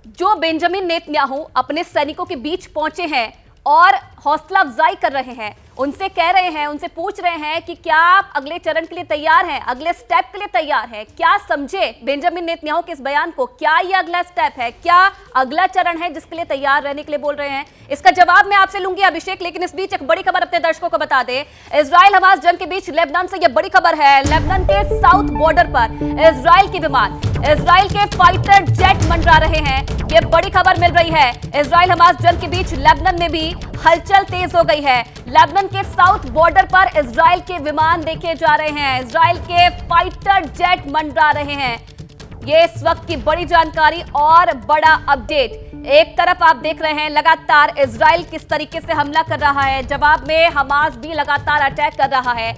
जो बेंजामिन नेतन्याहू अपने सैनिकों के बीच पहुंचे हैं और हौसला अफजाई कर रहे हैं, उनसे कह रहे हैं, उनसे पूछ रहे हैं कि क्या आप अगले चरण के लिए तैयार हैं, अगले स्टेप के लिए तैयार हैं? क्या समझे बेंजामिन नेतन्याहू के इस बयान को? क्या ये अगला स्टेप है, क्या अगला चरण है जिसके लिए तैयार रहने के लिए बोल रहे हैं? इसका जवाब मैं आपसे लूंगी अभिषेक, लेकिन इस बीच एक बड़ी खबर अपने दर्शकों को बता दे। इजराइल हमास जंग के बीच लेबनान से यह बड़ी खबर है। लेबनान के साउथ बॉर्डर पर इजराइल के विमान, इजराइल के फाइटर जेट मंडरा रहे हैं। ये बड़ी खबर मिल रही है। इजराइल हमास जंग के बीच लेबनान में भी हलचल तेज हो गई है। लेबनान के साउथ बॉर्डर पर इजराइल के विमान देखे जा रहे हैं, इजराइल के फाइटर जेट मंडरा रहे हैं। ये इस वक्त की बड़ी जानकारी और बड़ा अपडेट। एक तरफ आप देख रहे हैं लगातार इजराइल किस तरीके से हमला कर रहा है, जवाब में हमास भी लगातार अटैक कर रहा है।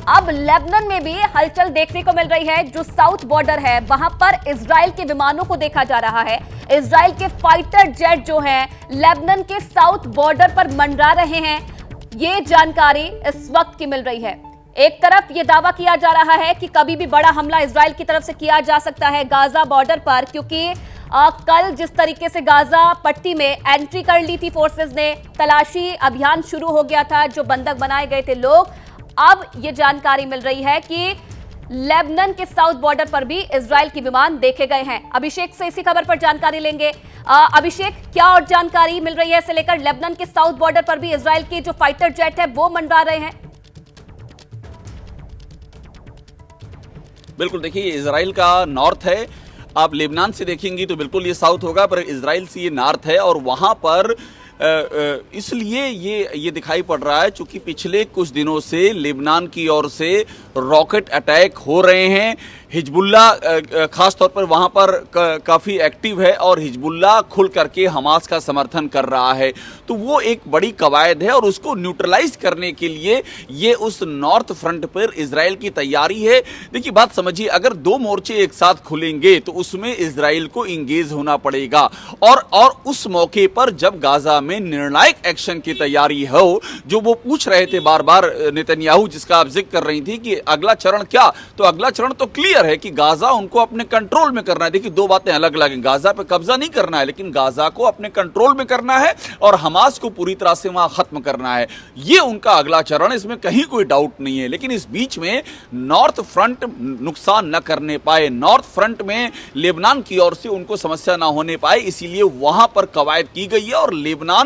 अब लेबनान में भी हलचल देखने को मिल रही है। जो साउथ बॉर्डर है वहां पर इजराइल के विमानों को देखा जा रहा है। इजराइल के फाइटर जेट जो हैं लेबनान के साउथ बॉर्डर पर मंडरा रहे हैं। ये जानकारी इस वक्त की मिल रही है। एक तरफ ये दावा किया जा रहा है कि कभी भी बड़ा हमला इजराइल की तरफ से किया जा सकता है गाजा बॉर्डर पर, क्योंकि कल जिस तरीके से गाजा पट्टी में एंट्री कर ली थी फोर्सेस ने, तलाशी अभियान शुरू हो गया था, जो बंधक बनाए गए थे लोग। अब ये जानकारी मिल रही है कि लेबनान के साउथ बॉर्डर पर भी इजराइल के विमान देखे गए हैं। अभिषेक से इसी खबर पर जानकारी लेंगे। अभिषेक, क्या और जानकारी मिल रही है इसे लेकर? लेबनान के साउथ बॉर्डर पर भी इजराइल के जो फाइटर जेट है वो मंडरा रहे हैं। बिल्कुल, देखिए इजराइल का नॉर्थ है, आप लेबनान से देखेंगी तो बिल्कुल ये साउथ होगा, पर इजराइल से ये नॉर्थ है। और वहां पर इसलिए ये दिखाई पड़ रहा है क्योंकि पिछले कुछ दिनों से लेबनान की ओर से रॉकेट अटैक हो रहे हैं। हिजबुल्ला खास तौर पर वहां पर काफ़ी एक्टिव है और हिजबुल्ला खुल करके हमास का समर्थन कर रहा है। तो वो एक बड़ी कवायद है और उसको न्यूट्रलाइज करने के लिए ये उस नॉर्थ फ्रंट पर इजराइल की तैयारी है। देखिए बात समझिए, अगर दो मोर्चे एक साथ खुलेंगे तो उसमें इजराइल को इंगेज होना पड़ेगा। और उस मौके पर जब गाजा में निर्णायक एक्शन की तैयारी हो, जो वो पूछ रहे थे बार बार नेतन्याहू, जिसका आप जिक्र कर रही थी कि अगला चरण क्या, तो अगला चरण तो क्लियर है कि गाजा उनको अपने कंट्रोल में करना है। देखिए दो बातें अलग अलग हैं, गाजा पे कब्जा नहीं करना है, लेकिन गाजा को अपने कंट्रोल में करना है और हमास को पूरी तरह से वहां खत्म करना है। ये उनका अगला चरण, इसमें कहीं कोई डाउट नहीं है। लेकिन इस बीच में नॉर्थ फ्रंट नुकसान न करने पाए, नॉर्थ फ्रंट में लेबनान की ओर से उनको समस्या ना होने पाए, इसीलिए वहां पर कवायद की गई है। और लेबनान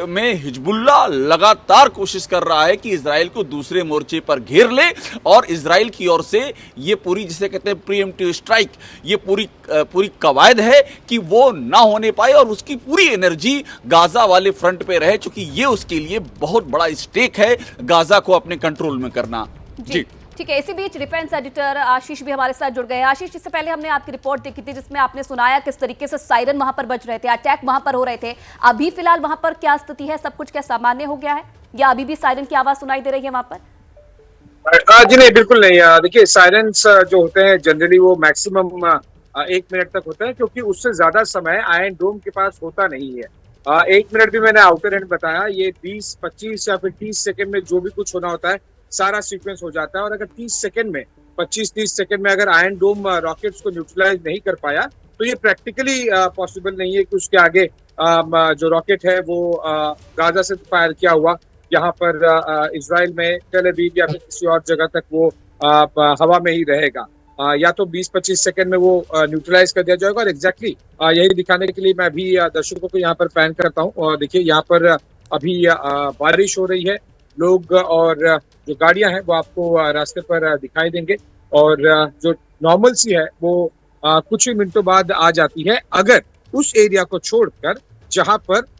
में हिजबुल्ला लगातार कोशिश कर रहा है कि इजराइल को दूसरे मोर्चे पर घेर ले और इजराइल की ओर से ये पूरी, जिसे कहते हैं प्रीएम्प्टिव स्ट्राइक, ये पूरी कवायद है कि वो ना होने पाए और उसकी पूरी एनर्जी गाजा वाले फ्रंट पे रहे, क्योंकि ये उसके लिए बहुत बड़ा स्टेक है गाजा को अपने कंट्रोल में करना। जी ठीक है। इसी बीच डिफेंस एडिटर आशीष भी हमारे साथ जुड़ गए हैं। आशीष, इससे पहले हमने आपकी रिपोर्ट देखी थी जिसमें आपने सुनाया किस तरीके से सायरन वहां पर बज रहे थे, अटैक वहां पर हो रहे थे। अभी फिलहाल वहां पर क्या स्थिति है? सब कुछ क्या सामान्य हो गया है या अभी भी सायरन की आवाज सुनाई दे रही है वहां पर? जी नहीं, बिल्कुल नहीं। देखिए सायरन्स जो होते हैं जनरली वो मैक्सिमम 1 मिनट तक होता है, क्योंकि उससे ज्यादा समय आयरन डोम के पास होता नहीं है। 1 मिनट भी मैंने आउटर एंड बताया, ये 20, 25 या फिर 30 सेकंड में जो भी कुछ होना होता है सारा सीक्वेंस हो जाता है। और अगर 30 सेकंड में, 25-30 सेकंड में अगर आयरन डोम रॉकेट्स को न्यूट्रलाइज नहीं कर पाया तो ये प्रैक्टिकली पॉसिबल नहीं है कि उसके आगे जो रॉकेट है वो गाजा से फायर किया हुआ यहाँ पर इजराइल में टेल अवीव या फिर किसी और जगह तक वो हवा में ही रहेगा। या तो 20-25 सेकंड में वो न्यूट्रलाइज कर दिया जाएगा। और एग्जैक्टली यही दिखाने के लिए मैं भी दर्शकों को यहाँ पर पैन करता हूँ। और देखिए यहाँ पर अभी बारिश हो रही है, लोग और जो गाड़ियां हैं वो आपको रास्ते पर दिखाई देंगे। और जो नॉर्मल सी है वो कुछ ही मिनटों बाद आ जाती है, अगर उस एरिया को छोड़कर जहां पर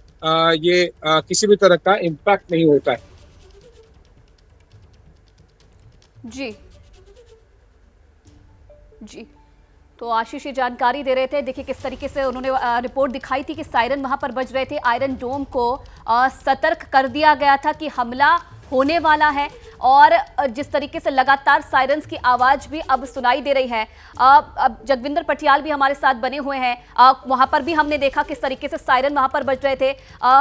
ये किसी भी तरह का इम्पैक्ट नहीं होता है। जी जी, तो आशीष ये जानकारी दे रहे थे। देखिए किस तरीके से उन्होंने रिपोर्ट दिखाई थी कि सायरन वहां पर बज रहे थे। आयरन डोम को सतर्क कर दिया गया था कि हमला होने वाला है और जिस तरीके से लगातार सायरन्स की आवाज भी अब सुनाई दे रही है। अब जगविंदर पटियाल भी हमारे साथ बने हुए हैं। वहां पर भी हमने देखा किस तरीके से सायरन वहां पर बज रहे थे,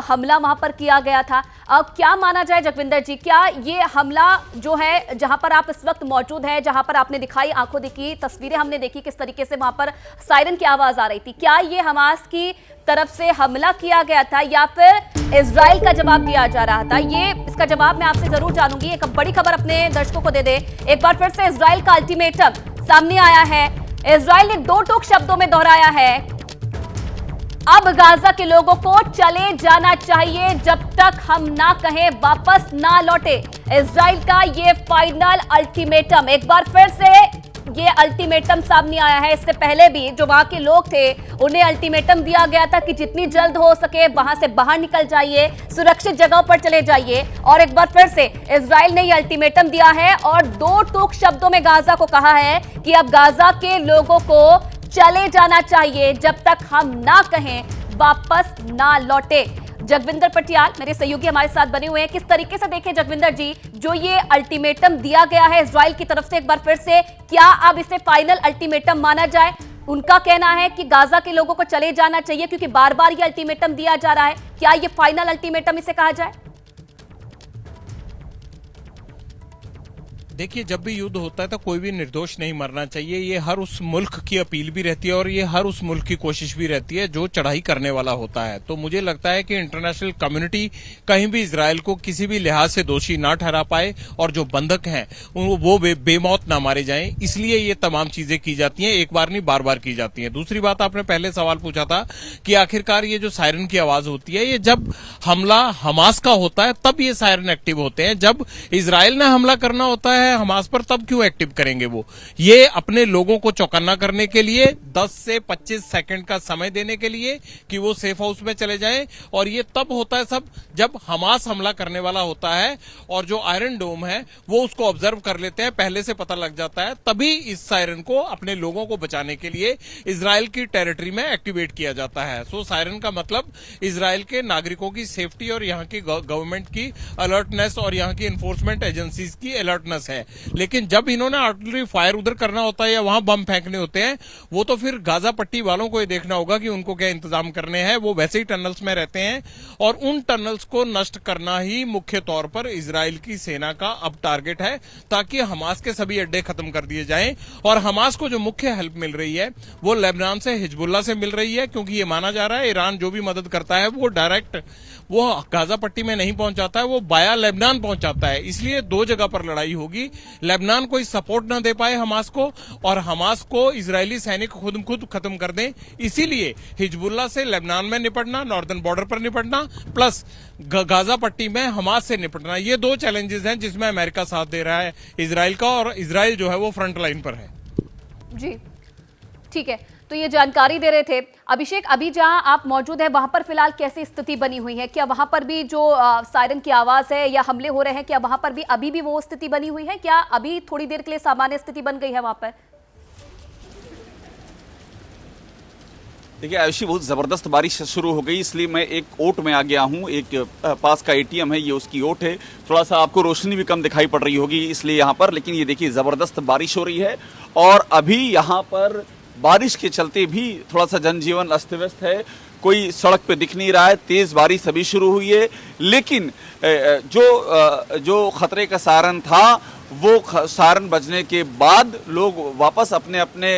हमला वहां पर किया गया था। क्या माना जाए जगविंदर जी, क्या ये हमला जो है, जहां पर आप इस वक्त मौजूद हैं, जहां पर आपने दिखाई आंखों देखी तस्वीरें हमने देखी किस तरीके से वहां पर सायरन की आवाज आ रही थी, क्या ये हमास की तरफ से हमला किया गया था या फिर इजराइल का जवाब दिया जा रहा था? ये इसका जवाब मैं आपसे जरूर जानूंगी। एक बड़ी खबर अपने दर्शकों को दे दे, एक बार फिर से इजराइल का अल्टीमेटम सामने आया है। इजराइल ने दो टूक शब्दों में दोहराया है, अब गाजा के लोगों को चले जाना चाहिए जब तक हम ना कहें वापस ना लौटे। इजराइल का ये फाइनल अल्टीमेटम, एक बार फिर से ये अल्टीमेटम सामने आया है। इससे पहले भी जो वहां के लोग थे उन्हें अल्टीमेटम दिया गया था कि जितनी जल्द हो सके वहां से बाहर निकल जाइए, सुरक्षित जगहों पर चले जाइए। और एक बार फिर से इजराइल ने ये अल्टीमेटम दिया है और दो टूक शब्दों में गाजा को कहा है कि अब गाजा के लोगों को चले जाना चाहिए जब तक हम ना कहें वापस ना लौटे। जगविंदर पटियाल मेरे सहयोगी हमारे साथ बने हुए हैं। किस तरीके से देखें जगविंदर जी, जो ये अल्टीमेटम दिया गया है इजराइल की तरफ से, एक बार फिर से क्या अब इसे फाइनल अल्टीमेटम माना जाए? उनका कहना है कि गाजा के लोगों को चले जाना चाहिए क्योंकि बार बार ये अल्टीमेटम दिया जा रहा है, क्या ये फाइनल अल्टीमेटम इसे कहा जाए? देखिए, जब भी युद्ध होता है तो कोई भी निर्दोष नहीं मरना चाहिए, ये हर उस मुल्क की अपील भी रहती है और ये हर उस मुल्क की कोशिश भी रहती है जो चढ़ाई करने वाला होता है। तो मुझे लगता है कि इंटरनेशनल कम्युनिटी कहीं भी इजराइल को किसी भी लिहाज से दोषी ना ठहरा पाए और जो बंधक हैं वो बेमौत ना मारे जाएं, इसलिए ये तमाम चीजें की जाती हैं, एक बार नहीं बार बार की जाती हैं। दूसरी बात, आपने पहले सवाल पूछा था कि आखिरकार ये जो सायरन की आवाज होती है, ये जब हमला हमास का होता है तब ये सायरन एक्टिव होते हैं, जब इजराइल ने हमला करना होता है हमास पर तब क्यों एक्टिव करेंगे वो? ये अपने लोगों को चौकन्ना करने के लिए 10 से 25 सेकंड का समय देने के लिए कि वो सेफ हाउस में चले जाएं, और ये तब होता है सब जब हमास हमला करने वाला होता है और जो आयरन डोम है वो उसको ऑब्जर्व कर लेते हैं, पहले से पता लग जाता है, तभी इस सायरन को अपने लोगों को बचाने के लिए इजराइल की टेरिटरी में एक्टिवेट किया जाता है। सो सायरन का मतलब इजराइल के नागरिकों की सेफ्टी और यहाँ की गवर्नमेंट की अलर्टनेस और यहाँ की एनफोर्समेंट एजेंसीज की अलर्टनेस है। लेकिन जब इन्होंने आर्टिलरी फायर उधर करना होता है या वहां बम फेंकने होते हैं, वो तो फिर गाजा पट्टी वालों को ये देखना होगा कि उनको क्या इंतजाम करने हैं। वो वैसे ही टनल्स में रहते हैं और उन टनल्स को नष्ट करना ही मुख्य तौर पर इजराइल की सेना का अब टारगेट है, ताकि हमास के सभी अड्डे खत्म कर दिए जाएं। और हमास को जो मुख्य हेल्प मिल रही है वो लेबनान से, हिजबुल्लाह से मिल रही है, क्योंकि ये माना जा रहा है ईरान जो भी मदद करता है वो डायरेक्ट वो गाजा पट्टी में नहीं पहुंचाता है, वो बाया लेबनान पहुंचाता है। इसलिए दो जगह पर लड़ाई होगी। लेबनान कोई सपोर्ट न दे पाए हमास को और हमास को इजरायली सैनिक खुद खत्म कर दें, इसीलिए हिजबुल्लाह से लेबनान में निपटना, नॉर्दर्न बॉर्डर पर निपटना, प्लस गाजा पट्टी में हमास से निपटना, ये दो चैलेंजेस हैं जिसमें अमेरिका साथ दे रहा है इजराइल का, और इजराइल जो है वो फ्रंट लाइन पर है। जी ठीक है, तो ये जानकारी दे रहे थे अभिषेक। अभी जहां आप मौजूद हैं वहां पर फिलहाल कैसी स्थिति बनी हुई है? क्या वहां पर भी जो सायरन की आवाज है या हमले हो रहे हैं, क्या वहां पर भी अभी भी वो स्थिति बनी हुई है? क्या अभी थोड़ी देर के लिए सामान्य स्थिति बन गई है वहां पर? देखिए आयुषी, बहुत ज़बरदस्त बारिश शुरू हो गई, इसलिए मैं एक ओट में आ गया हूँ। एक पास का एटीएम है, ये उसकी ओट है। थोड़ा सा आपको रोशनी भी कम दिखाई पड़ रही होगी इसलिए यहाँ पर, लेकिन ये देखिए ज़बरदस्त बारिश हो रही है और अभी यहाँ पर बारिश के चलते भी थोड़ा सा जनजीवन अस्त व्यस्त है, कोई सड़क पे दिख नहीं रहा है। तेज़ बारिश अभी शुरू हुई है, लेकिन जो खतरे का सायरन था वो सायरन बजने के बाद लोग वापस अपने अपने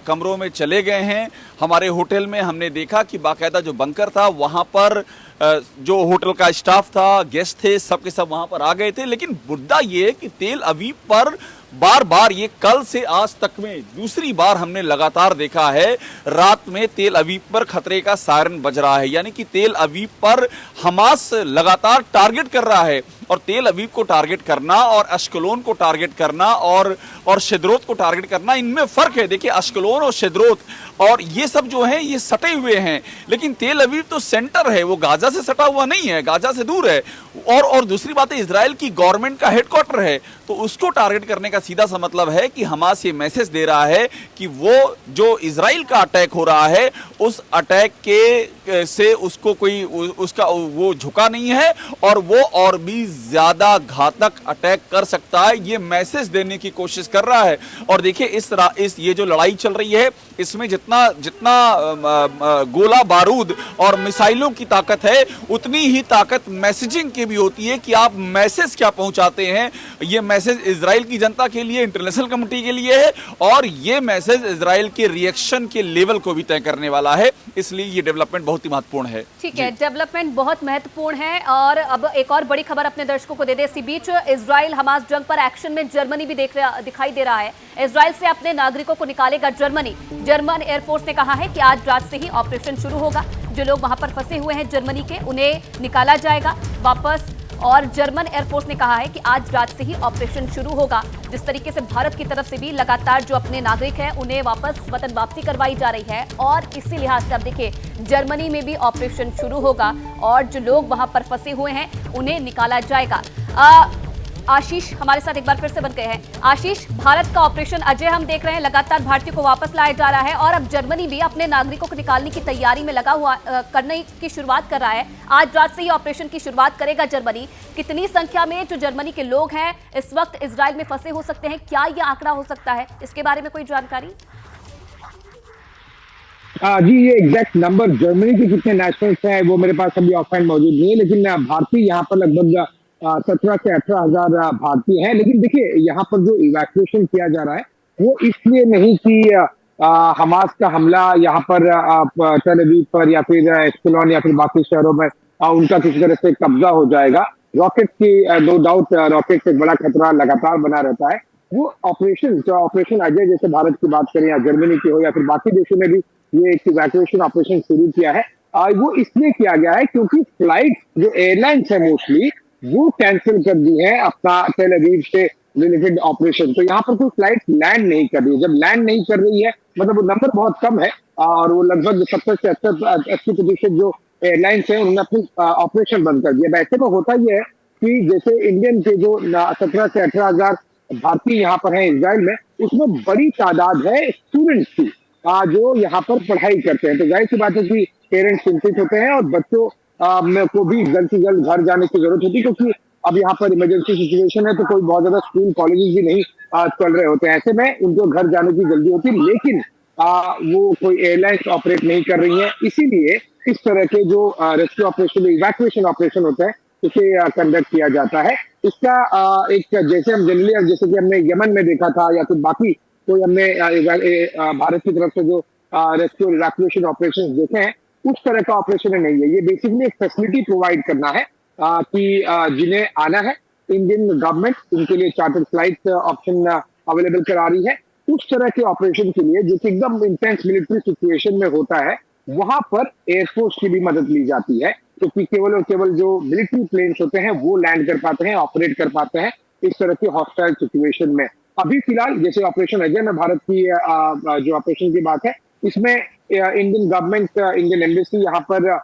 कमरों में चले गए हैं। हमारे होटल में हमने देखा कि बाकायदा जो बंकर था वहाँ पर जो होटल का स्टाफ था, गेस्ट थे, सब के सब वहाँ पर आ गए थे। लेकिन मुद्दा ये है कि तेल अवीव पर बार बार, ये कल से आज तक में दूसरी बार हमने लगातार देखा है, रात में तेल अवीव पर खतरे का सायरन बज रहा है। यानी कि तेल अवीव पर हमास लगातार टारगेट कर रहा है, और तेल अवीव को टारगेट करना और अश्कलोन को टारगेट करना और शेद्रोत को टारगेट करना, इनमें फर्क है। देखिए अश्कलोन और शेद्रोत और ये सब जो है ये सटे हुए हैं, लेकिन तेल अवीव तो सेंटर है, वो गाजा से सटा हुआ नहीं है, गाजा से दूर है। और दूसरी बात है, इजराइल की गवर्नमेंट का हेडक्वार्टर है, तो उसको टारगेट करने का सीधा सा मतलब है कि हमास ये मैसेज दे रहा है कि वो जो इजराइल का अटैक हो रहा है उस अटैक के से उसको कोई उसका वो झुका नहीं है और वो और भी ज्यादा घातक अटैक कर सकता है, ये मैसेज देने की कोशिश कर रहा है। और देखिए इस ये जो लड़ाई चल रही है इसमें जितना जितना गोला बारूद और मिसाइलों की ताकत है उतनी ही ताकत मैसेजिंग की भी होती है कि आप मैसेज क्या पहुंचाते हैं। ये मैसेज इजराइल की जनता के लिए, इंटरनेशनल कम्युनिटी के लिए है और ये मैसेज इजराइल के रिएक्शन के लेवल को भी तय करने वाला है, इसलिए ये डेवलपमेंट बहुत ही महत्वपूर्ण है। ठीक है, डेवलपमेंट बहुत महत्वपूर्ण है। और अब एक और बड़ी खबर अपने दर्शकों को दे दे। इसी बीच इजराइल हमास जंग पर एक्शन में जर्मनी भी दिखाई दे रहा है। इजराइल से अपने नागरिकों को निकालेगा जर्मनी। जर्मन एयरफोर्स ने कहा है कि आज रात से ही ऑपरेशन शुरू होगा। जो लोग वहां पर फंसे हुए हैं जर्मनी के, उन्हें निकाला जाएगा वापस। और जर्मन एयरफोर्स ने कहा है कि आज रात से ही ऑपरेशन शुरू होगा। जिस तरीके से भारत की तरफ से भी लगातार जो अपने नागरिक हैं उन्हें वापस वतन वापसी करवाई जा रही है और इसी लिहाज से अब देखिए जर्मनी में भी ऑपरेशन शुरू होगा और जो लोग वहां पर फंसे हुए हैं उन्हें निकाला जाएगा। आशीष हमारे साथ एक बार फिर से बन गए हैं। आशीष, भारत का ऑपरेशन अजय हम देख रहे हैं, लगातार भारतीयों को वापस लाया जा रहा है और अब जर्मनी भी अपने नागरिकों को निकालने की तैयारी में लगा हुआ करने की शुरुआत कर रहा है। आज रात से ही ऑपरेशन की शुरुआत करेगा जर्मनी। कितनी संख्या में जो जर्मनी के लोग हैं इस वक्त इजराइल में फंसे हो सकते हैं, क्या यह आंकड़ा हो सकता है, इसके बारे में कोई जानकारी? जी, ये एग्जैक्ट नंबर जर्मनी के कितने नेशनल्स हैं वो मेरे पास अभी ऑफलाइन मौजूद नहीं है, लेकिन भारतीय यहाँ पर लगभग 17 से 18,000 भारतीय हैं। लेकिन देखिए यहाँ पर जो इवैक्यूएशन किया जा रहा है वो इसलिए नहीं कि हमास का हमला यहाँ पर टेल अवीव पर या फिर एश्केलोन या फिर बाकी शहरों में उनका किसी तरह से कब्जा हो जाएगा। रॉकेट की नो डाउट रॉकेट से बड़ा खतरा लगातार बना रहता है। वो ऑपरेशन अजय जैसे भारत की बात करें या जर्मनी की हो या फिर बाकी देशों में भी ये एक इवैक्यूएशन ऑपरेशन शुरू किया है। वो इसलिए किया गया है क्योंकि फ्लाइट जो एयरलाइंस है मोस्टली वो कैंसिल कर दी है अपना टेल अवीव से रिलेटेड ऑपरेशन। तो यहाँ पर कोई फ्लाइट लैंड नहीं कर रही है। जब लैंड नहीं कर रही है मतलब वो नंबर बहुत कम है और वो लगभग 70 से 80% जो एयरलाइंस है उन्होंने अपनी ऑपरेशन बंद कर दिया। ऐसे में होता यह है कि जैसे इंडियन के जो 17 से 18,000 भारतीय यहाँ पर हैं इजराइल में, उसमें बड़ी तादाद है स्टूडेंट्स की जो यहाँ पर पढ़ाई करते हैं। तो जाहिर सी बात है कि पेरेंट्स चिंतित होते हैं और बच्चों को भी जल्द से जल्द घर जाने की जरूरत होती है क्योंकि अब यहाँ पर इमरजेंसी सिचुएशन है तो कोई बहुत ज्यादा स्कूल कॉलेजेस भी नहीं चल रहे होते हैं। ऐसे में उनको घर जाने की जल्दी होती है, लेकिन वो कोई एयरलाइंस ऑपरेट नहीं कर रही है। इसीलिए इस तरह के जो रेस्क्यू ऑपरेशन, इवैक्यूएशन ऑपरेशन होता है उसे कंडक्ट किया जाता है। इसका एक जैसे हम जनरली जैसे कि हमने यमन में देखा था या फिर बाकी कोई हमने भारत की तरफ से जो रेस्क्यू इवैक्यूएशन ऑपरेशन देखे हैं उस तरह का ऑपरेशन नहीं है। ये बेसिकली एक फैसिलिटी प्रोवाइड करना है कि जिन्हें आना है, इंडियन गवर्नमेंट उनके लिए चार्टर्ड फ्लाइट ऑप्शन अवेलेबल करा रही है। उस तरह के ऑपरेशन के लिए जो कि एकदम इंटेंस मिलिट्री सिचुएशन में होता है वहां पर एयरफोर्स की भी मदद ली जाती है क्योंकि केवल और केवल जो मिलिट्री प्लेन्स होते हैं वो लैंड कर पाते हैं, ऑपरेट कर पाते हैं इस तरह की हॉस्टाइल सिचुएशन में। अभी फिलहाल जैसे ऑपरेशन अजय में भारत की जो ऑपरेशन की बात है इसमें इंडियन गवर्नमेंट, इंडियन एम्बेसी यहाँ पर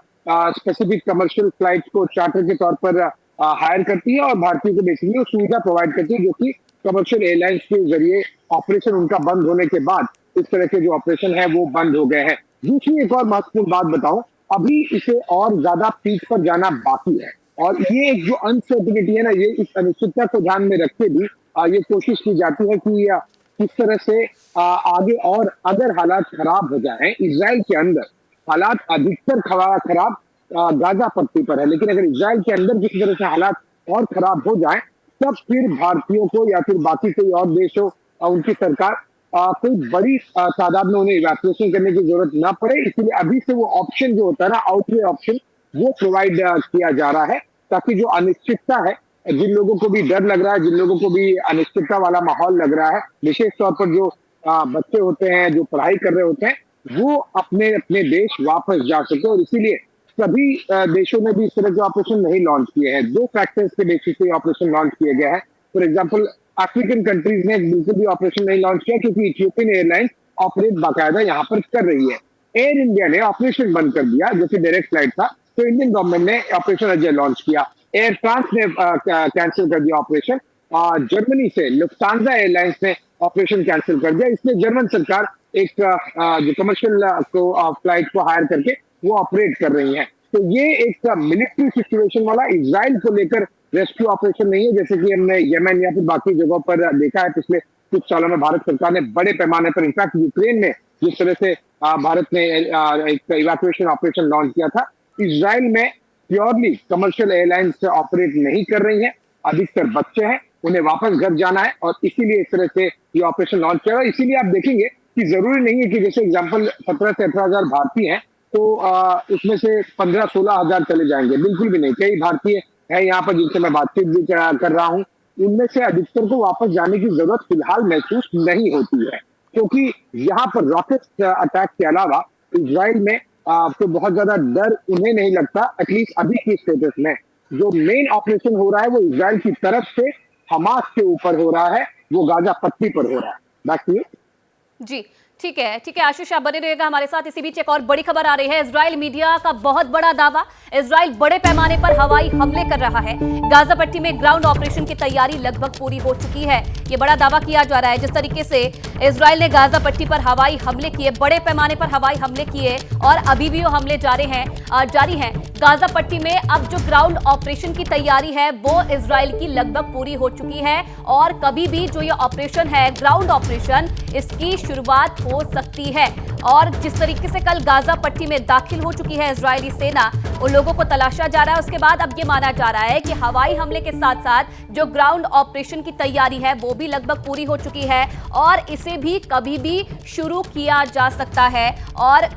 स्पेसिफिक कमर्शियल फ्लाइट्स को चार्टर के तौर पर हायर करती है और भारतीयों को बेसिकली सुविधा प्रोवाइड करती है जो कि कमर्शियल एयरलाइंस के जरिए ऑपरेशन उनका बंद होने के बाद इस तरह के जो ऑपरेशन है वो बंद हो गए हैं। दूसरी एक और महत्वपूर्ण बात बताऊं, अभी इसे और ज्यादा पीक पर जाना बाकी है और ये एक जो अनसर्टिनिटी है ना, ये इस अनिश्चितता को ध्यान में रख के भी ये कोशिश की जाती है कि किस तरह से आगे और अगर हालात खराब हो जाएं इजराइल के अंदर, हालात अधिकतर खराब गाजा पट्टी पर है, लेकिन अगर इजराइल के अंदर किसी तरह से हालात और खराब हो जाएं तब फिर भारतीयों को या फिर बाकी कोई और देश हो उनकी सरकार कोई बड़ी तादाद में उन्हें इवैक्यूएशन करने की जरूरत ना पड़े। इसीलिए अभी से वो ऑप्शन जो होता है ना, आउटवे ऑप्शन, वो प्रोवाइड किया जा रहा है ताकि जो अनिश्चितता है, जिन लोगों को भी डर लग रहा है, जिन लोगों को भी अनिश्चितता वाला माहौल लग रहा है, विशेष तौर पर जो बच्चे होते हैं जो पढ़ाई कर रहे होते हैं, वो अपने अपने देश वापस जा सके। और इसीलिए सभी देशों ने भी इस तरह के ऑपरेशन नहीं लॉन्च किए हैं। 2 फैक्टर्स के बेसिस पे ऑपरेशन लॉन्च किया गया है। फॉर एग्जाम्पल अफ्रीकन कंट्रीज ने बिल्कुल भी ऑपरेशन नहीं लॉन्च किया क्योंकि इथियोपियन एयरलाइंस ऑपरेट बाकायदा यहाँ पर कर रही है। एयर इंडिया ने ऑपरेशन बंद कर दिया, जो कि डायरेक्ट फ्लाइट था, तो इंडियन गवर्नमेंट ने ऑपरेशन अजय लॉन्च किया। एयर फ्रांस ने कैंसिल कर दिया ऑपरेशन। जर्मनी से लुफ्तांजा एयरलाइंस ने ऑपरेशन कैंसिल कर दिया। इसलिए जर्मन सरकार एक जो कमर्शियल फ्लाइट को हायर करके वो ऑपरेट कर रही है। तो ये एक मिलिट्री सिचुएशन वाला इजराइल को लेकर रेस्क्यू ऑपरेशन नहीं है, जैसे कि हमने यमन या फिर बाकी जगहों पर देखा है पिछले कुछ सालों में। भारत सरकार ने बड़े पैमाने पर, इनफैक्ट यूक्रेन में जिस तरह से भारत ने एक इवैक्यूएशन ऑपरेशन लॉन्च किया था, इजराइल में प्योरली कमर्शियल एयरलाइंस ऑपरेट नहीं कर रही है। अधिकतर बच्चे हैं, उन्हें वापस घर जाना है और इसीलिए इस तरह से ये ऑपरेशन लॉन्च किया। इसीलिए आप देखेंगे कि जरूरी नहीं है कि जैसे एग्जाम्पल 17 से 18,000 भारतीय हैं तो उसमें से 15-16 हजार चले जाएंगे, बिल्कुल भी नहीं। कई भारतीय है यहाँ पर जिनसे मैं बातचीत भी कर रहा हूँ, उनमें से अधिकतर को वापस जाने की जरूरत फिलहाल महसूस नहीं होती है, क्योंकि यहाँ पर रॉकेट अटैक के अलावा इजराइल में तो बहुत ज्यादा डर उन्हें नहीं लगता। एटलीस्ट अभी की स्टेटस में जो मेन ऑपरेशन हो रहा है वो इजराइल की तरफ से हमास के ऊपर हो रहा है, वो गाजा पट्टी पर हो रहा है। Back to you. जी ठीक है आशीष, आप बने रहिएगा हमारे साथ। इसी बीच एक और बड़ी खबर आ रही है। इजराइल मीडिया का बहुत बड़ा दावा, इजराइल बड़े पैमाने पर हवाई हमले कर रहा है। गाजा पट्टी में ग्राउंड ऑपरेशन की तैयारी लगभग पूरी हो चुकी है, ये बड़ा दावा किया जा रहा है। जिस तरीके से इजराइल ने गाजा पट्टी पर हवाई हमले किए, बड़े पैमाने पर हवाई हमले किए और अभी भी वो हमले जारी हैं। गाजा पट्टी में अब जो ग्राउंड ऑपरेशन की तैयारी है वो इजराइल की लगभग पूरी हो चुकी है और कभी भी जो ये ऑपरेशन है, ग्राउंड ऑपरेशन, इसकी शुरुआत हो सकती है। और जिस तरीके से कल गाजा पट्टी में दाखिल हो चुकी है इजरायली सेना, उन लोगों को तलाशा जा रहा है। उसके बाद अब ये माना जा रहा है कि हवाई हमले के साथ साथ जो ग्राउंड ऑपरेशन की तैयारी है वो भी लगभग पूरी हो चुकी है और इसे भी कभी भी शुरू किया जा सकता है। और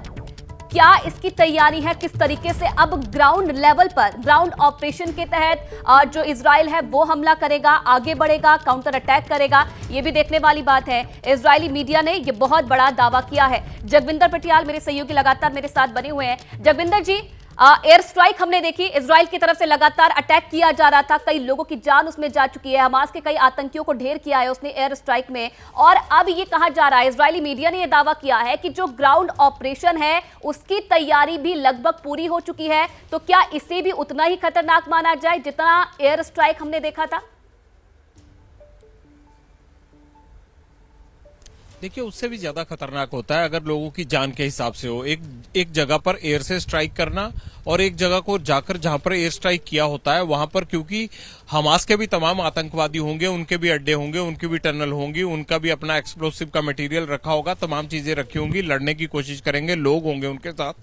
क्या इसकी तैयारी है, किस तरीके से अब ग्राउंड लेवल पर, ग्राउंड ऑपरेशन के तहत जो इजराइल है वो हमला करेगा, आगे बढ़ेगा, काउंटर अटैक करेगा, ये भी देखने वाली बात है। इजरायली मीडिया ने ये बहुत बड़ा दावा किया है। जगविंदर पटियाल मेरे सहयोगी लगातार मेरे साथ बने हुए हैं। जगविंदर जी, एयर स्ट्राइक हमने देखी, इजराइल की तरफ से लगातार अटैक किया जा रहा था, कई लोगों की जान उसमें जा चुकी है, हमास के कई आतंकियों को ढेर किया है उसने एयर स्ट्राइक में। और अब ये कहा जा रहा है, इजरायली मीडिया ने यह दावा किया है कि जो ग्राउंड ऑपरेशन है उसकी तैयारी भी लगभग पूरी हो चुकी है। तो क्या इसे भी उतना ही खतरनाक माना जाए जितना एयर स्ट्राइक हमने देखा था? देखिए, उससे भी ज्यादा खतरनाक होता है अगर लोगों की जान के हिसाब से हो। एक जगह पर एयर से स्ट्राइक करना और एक जगह को जाकर जहां पर एयर स्ट्राइक किया होता है वहां पर, क्योंकि हमास के भी तमाम आतंकवादी होंगे, उनके भी अड्डे होंगे, उनकी भी टनल होंगी, उनका भी अपना एक्सप्लोसिव का मटेरियल रखा होगा, तमाम चीजें रखी होंगी, लड़ने की कोशिश करेंगे, लोग होंगे उनके साथ।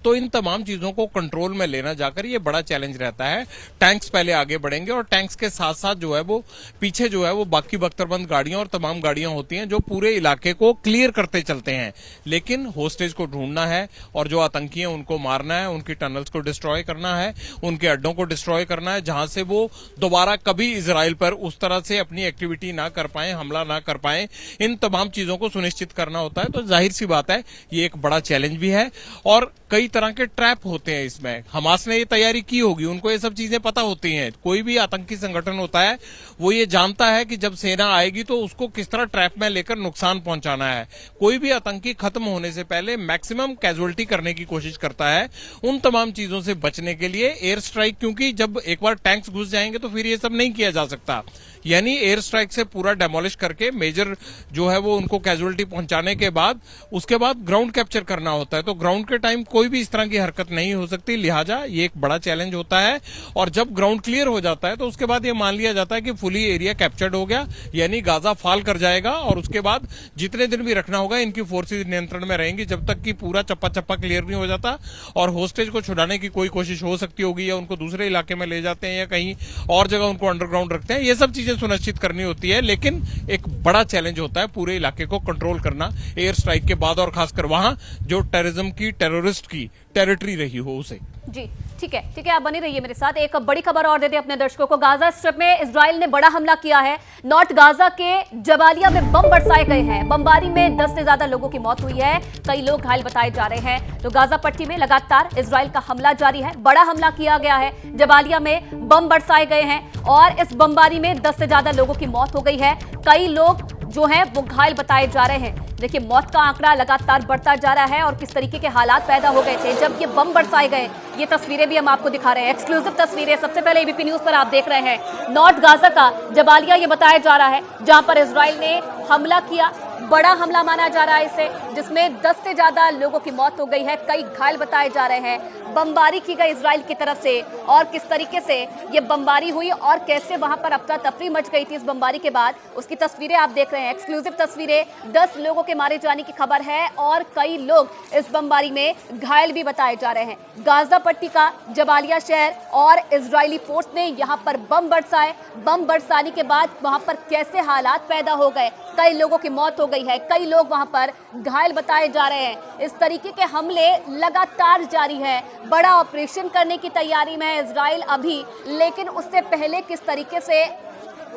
तो इन तमाम चीजों को कंट्रोल में लेना जाकर ये बड़ा चैलेंज रहता है। टैंक्स पहले आगे बढ़ेंगे और टैंक्स के साथ साथ जो है वो पीछे जो है वो बाकी बख्तरबंद गाड़ियां और तमाम गाड़ियां होती हैं जो पूरे इलाके को क्लियर करते चलते हैं। लेकिन होस्टेज को ढूंढना है और जो आतंकी हैं उनको मारना है, उनकी टनल्स को डिस्ट्रॉय करना है, उनके अड्डों को डिस्ट्रॉय करना है, जहां से वो दोबारा कभी इजराइल पर उस तरह से अपनी एक्टिविटी ना कर पाए, हमला ना कर पाए। इन तमाम चीजों को सुनिश्चित करना होता है। तो जाहिर सी बात है ये एक बड़ा चैलेंज भी है और कई तरह के ट्रैप होते हैं इसमें। हमास ने ये तैयारी की होगी, उनको ये सब चीजें पता होती हैं। कोई भी आतंकी संगठन होता है वो ये जानता है कि जब सेना आएगी तो उसको किस तरह ट्रैप में लेकर नुकसान पहुंचाना है। कोई भी आतंकी खत्म होने से पहले मैक्सिमम कैजुअलिटी करने की कोशिश करता है। उन तमाम चीजों से बचने के लिए एयर स्ट्राइक, क्योंकि जब एक बार टैंक्स घुस जाएंगे तो फिर ये सब नहीं किया जा सकता, यानी एयर स्ट्राइक से पूरा डेमोलिश करके मेजर जो है वो उनको कैजुअलिटी पहुंचाने के बाद उसके बाद ग्राउंड कैप्चर करना होता है। तो ग्राउंड के टाइम कोई भी इस तरह की हरकत नहीं हो सकती, लिहाजा ये एक बड़ा चैलेंज होता है। और जब ग्राउंड क्लियर हो जाता है तो उसके बाद ये मान लिया जाता है कि फुली एरिया कैप्चर्ड हो गया, यानी गाजा फाल कर जाएगा और उसके बाद जितने दिन भी रखना होगा इनकी फोर्सेज नियंत्रण में रहेंगी जब तक कि पूरा चप्पा चप्पा क्लियर नहीं हो जाता। और होस्टेज को छुड़ाने की कोई कोशिश हो सकती होगी या उनको दूसरे इलाके में ले जाते हैं या कहीं और जगह उनको अंडरग्राउंड रखते हैं, ये सब चीजें सुनिश्चित करनी होती है। लेकिन एक बड़ा चैलेंज होता है पूरे इलाके को कंट्रोल करना एयर स्ट्राइक के बाद, और खासकर वहां जो टेररिज्म की, टेररिस्ट की टेरिटरी रही हो उसे। जी ठीक है, आप बने रहिए मेरे साथ। एक बड़ी खबर और देते हैं अपने दर्शकों को। गाजा स्ट्रिप में इजराइल ने बड़ा हमला किया है। नॉर्थ गाजा के जबालिया में बम बरसाए गए हैं। बमबारी में 10 से ज्यादा लोगों की मौत हुई है, कई लोग घायल बताए जा रहे हैं। तो गाजा पट्टी में लगातार इजराइल का हमला जारी है, बड़ा हमला किया गया है। जबालिया में बम बरसाए गए हैं और इस बमबारी में 10 से ज्यादा लोगों की मौत हो गई है, कई लोग जो हैं वो घायल बताए जा रहे हैं। देखिए, मौत का आंकड़ा लगातार बढ़ता जा रहा है और किस तरीके के हालात पैदा हो गए थे जब ये बम बरसाए गए। ये तस्वीरें भी हम आपको दिखा रहे हैं, एक्सक्लूसिव तस्वीरें। सबसे पहले एबीपी न्यूज पर आप देख रहे हैं नॉर्थ गाजा का जबालिया ये बताया जा रहा है, जहां पर इजराइल ने हमला किया। बड़ा हमला माना जा रहा है इसे, जिसमें 10 से ज्यादा लोगों की मौत हो गई है, कई घायल बताए जा रहे हैं। बमबारी की गई इजराइल की तरफ से, और किस तरीके से ये बमबारी हुई और कैसे वहां पर अफरा तफरी मच गई थी इस बमबारी के बाद, उसकी तस्वीरें आप देख रहे हैं, एक्सक्लूसिव तस्वीरें। 10 लोगों के मारे जाने की खबर है और कई लोग इस बमबारी में घायल भी बताए जा रहे हैं। गाजा पट्टी का जबालिया शहर और इजरायली फोर्स ने यहाँ पर बम बरसाए। बम बरसाने के बाद वहां पर कैसे हालात पैदा हो गए, कई लोगों की मौत हो गई है, कई लोग वहां पर घायल बताए जा रहे हैं। इस तरीके के हमले लगातार जारी है। बड़ा ऑपरेशन करने की तैयारी में है इजराइल अभी, लेकिन उससे पहले किस तरीके से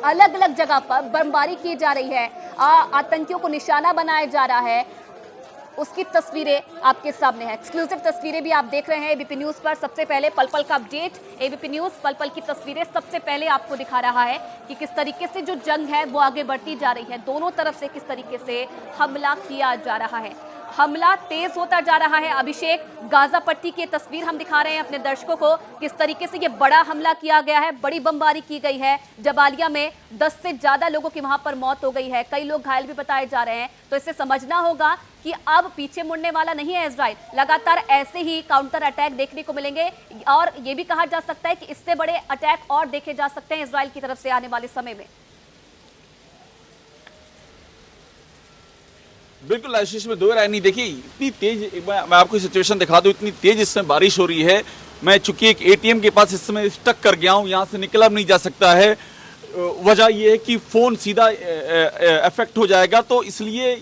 अलग अलग जगह पर बमबारी की जा रही है, आतंकियों को निशाना बनाया जा रहा है, उसकी तस्वीरें आपके सामने है। एक्सक्लूसिव तस्वीरें भी आप देख रहे हैं एबीपी न्यूज पर। सबसे पहले पल पल का अपडेट, एबीपी न्यूज पल पल की तस्वीरें सबसे पहले आपको दिखा रहा है कि किस तरीके से जो जंग है वो आगे बढ़ती जा रही है। दोनों तरफ से किस तरीके से हमला किया जा रहा है, हमला तेज होता जा रहा है। अभिषेक, गाजा पट्टी की तस्वीर हम दिखा रहे हैं अपने दर्शकों को, किस तरीके से ये बड़ा हमला किया गया है, बड़ी बमबारी की गई है। जबालिया में 10 से ज्यादा लोगों की वहां पर मौत हो गई है, कई लोग घायल भी बताए जा रहे हैं। तो इससे समझना होगा कि अब पीछे मुड़ने वाला नहीं है इजराइल, लगातार ऐसे ही काउंटर अटैक देखने को मिलेंगे और ये भी कहा जा सकता है कि इससे बड़े अटैक और देखे जा सकते हैं इजराइल की तरफ से आने वाले समय में। बिल्कुल आशीष में दो राय नहीं। देखिए, इतनी तेज, मैं आपको सिचुएशन दिखा दूं, इतनी तेज इस समय बारिश हो रही है। मैं चूंकि एक एटीएम के पास इस समय स्टक कर गया हूं, यहां से निकला भी नहीं जा सकता है। वजह यह है कि फोन सीधा अफेक्ट हो जाएगा, तो इसलिए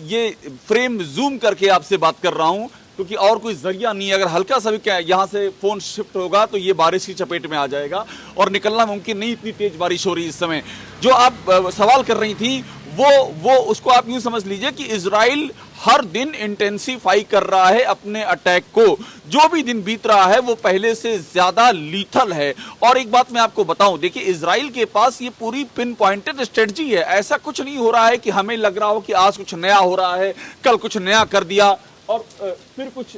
ये फ्रेम जूम करके आपसे बात कर रहा हूं, क्योंकि और कोई जरिया नहीं है। अगर हल्का सा भी यहाँ से फोन शिफ्ट होगा तो ये बारिश की चपेट में आ जाएगा और निकलना मुमकिन नहीं, इतनी तेज बारिश हो रही है इस समय। जो आप सवाल कर रही थी वो उसको आप यूं समझ लीजिए कि इजराइल हर दिन इंटेंसिफाई कर रहा है अपने अटैक को। जो भी दिन बीत रहा है वो पहले से ज्यादा लीथल है। और एक बात मैं आपको बताऊं, देखिए, इजराइल के पास ये पूरी पिन पॉइंटेड स्ट्रेटजी है। ऐसा कुछ नहीं हो रहा है कि हमें लग रहा हो कि आज कुछ नया हो रहा है, कल कुछ नया कर दिया और फिर कुछ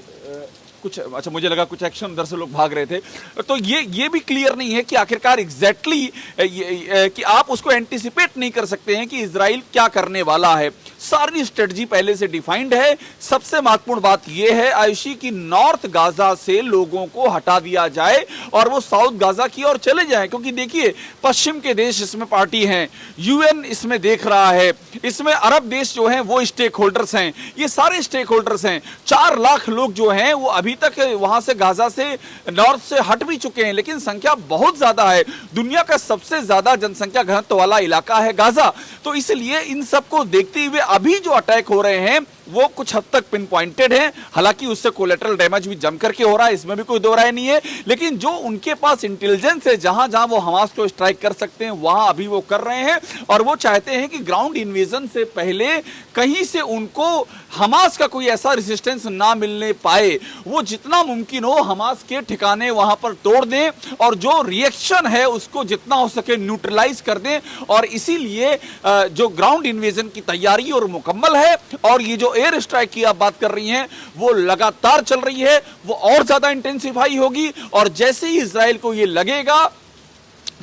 अच्छा, मुझे लगा कुछ एक्शन उधर से लोग भाग रहे थे। तो ये भी क्लियर नहीं है कि आखिरकार एग्जैक्टली कि आप उसको एंटिसिपेट नहीं कर सकते हैं कि इजराइल क्या करने वाला है। सारी स्ट्रेटजी पहले से डिफाइंड है। सबसे महत्वपूर्ण बात यह है आयुषी कि नॉर्थ गाजा से लोगों को हटा दिया जाए और वो साउथ गाजा की ओर चले जाएं, क्योंकि देखिए, पश्चिम के देश इसमें पार्टी हैं, यूएन इसमें देख रहा है, इसमें अरब देश जो हैं वो स्टेक होल्डर्स हैं, ये सारे स्टेक होल्डर्स हैं। 4 लाख लोग जो हैं वो अभी तक वहां से गाजा से नॉर्थ से हट भी चुके हैं, लेकिन संख्या बहुत ज्यादा है। दुनिया का सबसे ज्यादा जनसंख्या घनत्व वाला इलाका है गाजा। तो इसलिए इन सबको देखते हुए अभी जो अटैक हो रहे हैं वो कुछ हद तक पिन पॉइंटेड है। हालांकि उससे कोलेटरल डैमेज भी जम करके हो रहा है, इसमें भी कोई दो राय नहीं है। लेकिन जो उनके पास इंटेलिजेंस है, जहां जहां वो हमास को स्ट्राइक कर सकते हैं वहां अभी वो कर रहे हैं। और वो चाहते हैं कि ग्राउंड इन्वेजन से पहले कहीं से उनको हमास का कोई ऐसा रेजिस्टेंस ना मिलने पाए। वो जितना मुमकिन हो हमास के ठिकाने वहां पर तोड़ दें और जो रिएक्शन है उसको जितना हो सके न्यूट्रलाइज कर दें। और इसीलिए जो ग्राउंड इन्वेजन की तैयारी और मुकम्मल है, और ये जो एयर स्ट्राइक की आप बात कर रही हैं वो लगातार चल रही है, वो और ज्यादा इंटेंसिफाई होगी। और जैसे ही इजराइल को ये लगेगा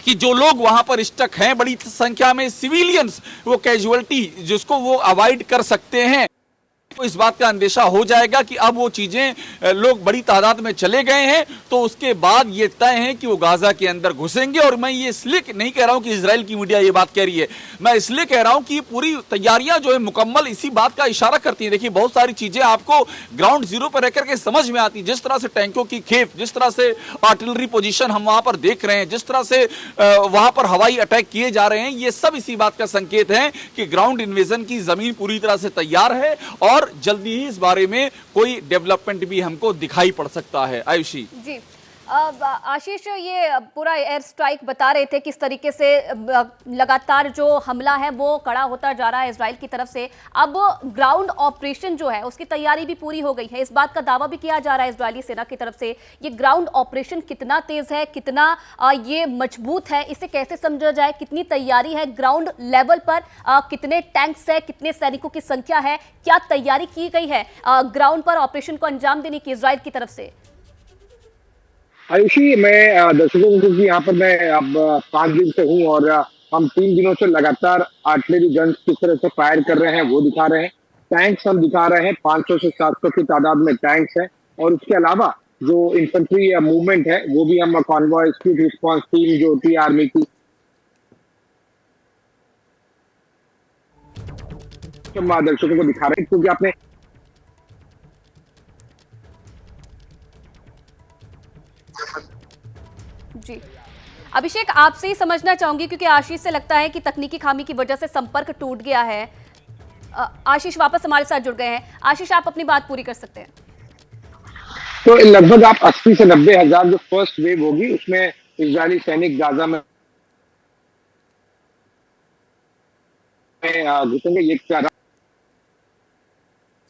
कि जो लोग वहां पर स्टक हैं बड़ी संख्या में सिविलियंस, वो कैजुअलिटी जिसको वो अवॉइड कर सकते हैं, तो इस बात का अंदेशा हो जाएगा कि अब वो चीजें लोग बड़ी तादाद में चले गए हैं, तो उसके बाद ये तय है कि वो गाजा के अंदर घुसेंगे। और मैं ये इसलिए नहीं कह रहा हूं कि इजराइल की मीडिया ये बात कह रही है, मैं इसलिए कह रहा हूं कि पूरी तैयारियां जो है मुकम्मल इसी बात का इशारा करती हैं। देखिए, बहुत सारी चीजें आपको ग्राउंड जीरो पर रहकर के समझ में आती, जिस तरह से टैंकों की खेप, जिस तरह से आर्टिलरी पोजीशन हम वहां पर देख रहे हैं, जिस तरह से वहां पर हवाई अटैक किए जा रहे हैं, ये सब इसी बात का संकेत है कि ग्राउंड इन्वेजन की जमीन पूरी तरह से तैयार है और जल्दी ही इस बारे में कोई डेवलपमेंट भी हमको दिखाई पड़ सकता है। आयुषी जी, आशीष, ये पूरा एयर स्ट्राइक बता रहे थे किस तरीके से लगातार जो हमला है वो कड़ा होता जा रहा है इजराइल की तरफ से। अब ग्राउंड ऑपरेशन जो है उसकी तैयारी भी पूरी हो गई है, इस बात का दावा भी किया जा रहा है इजरायली सेना की तरफ से। ये ग्राउंड ऑपरेशन कितना तेज है, कितना ये मजबूत है, इसे कैसे समझा जाए? कितनी तैयारी है ग्राउंड लेवल पर? कितने टैंक्स है, कितने सैनिकों की संख्या है, क्या तैयारी की गई है ग्राउंड पर ऑपरेशन को अंजाम देने की इजराइल की तरफ से? आयुषी, मैं दर्शकों को, क्योंकि यहाँ पर मैं अब 5 दिन से हूँ और हम 3 दिनों से लगातार आर्टिलरी गन्स किस तरह से फायर कर रहे हैं वो दिखा रहे हैं। टैंक्स हम दिखा रहे हैं, 500 से 700 की तादाद में टैंक्स है, और उसके अलावा जो इन्फेंट्री मूवमेंट है वो भी हम कॉन्वॉय क्विक रिस्पॉन्स टीम जो होती है आर्मी की, हम दर्शकों को दिखा रहे हैं, क्योंकि आपने जी अभिषेक, आपसे ही समझना चाहूंगी क्योंकि आशीष से लगता है कि तकनीकी खामी की वजह से संपर्क टूट गया है। आशीष वापस हमारे साथ जुड़ गए हैं। आशीष, आप अपनी बात पूरी कर सकते हैं। तो लगभग आप 80 से 90 हजार जो फर्स्ट वेव होगी उसमें इजरायली सैनिक गाजा में घुसेंगे। ये क्या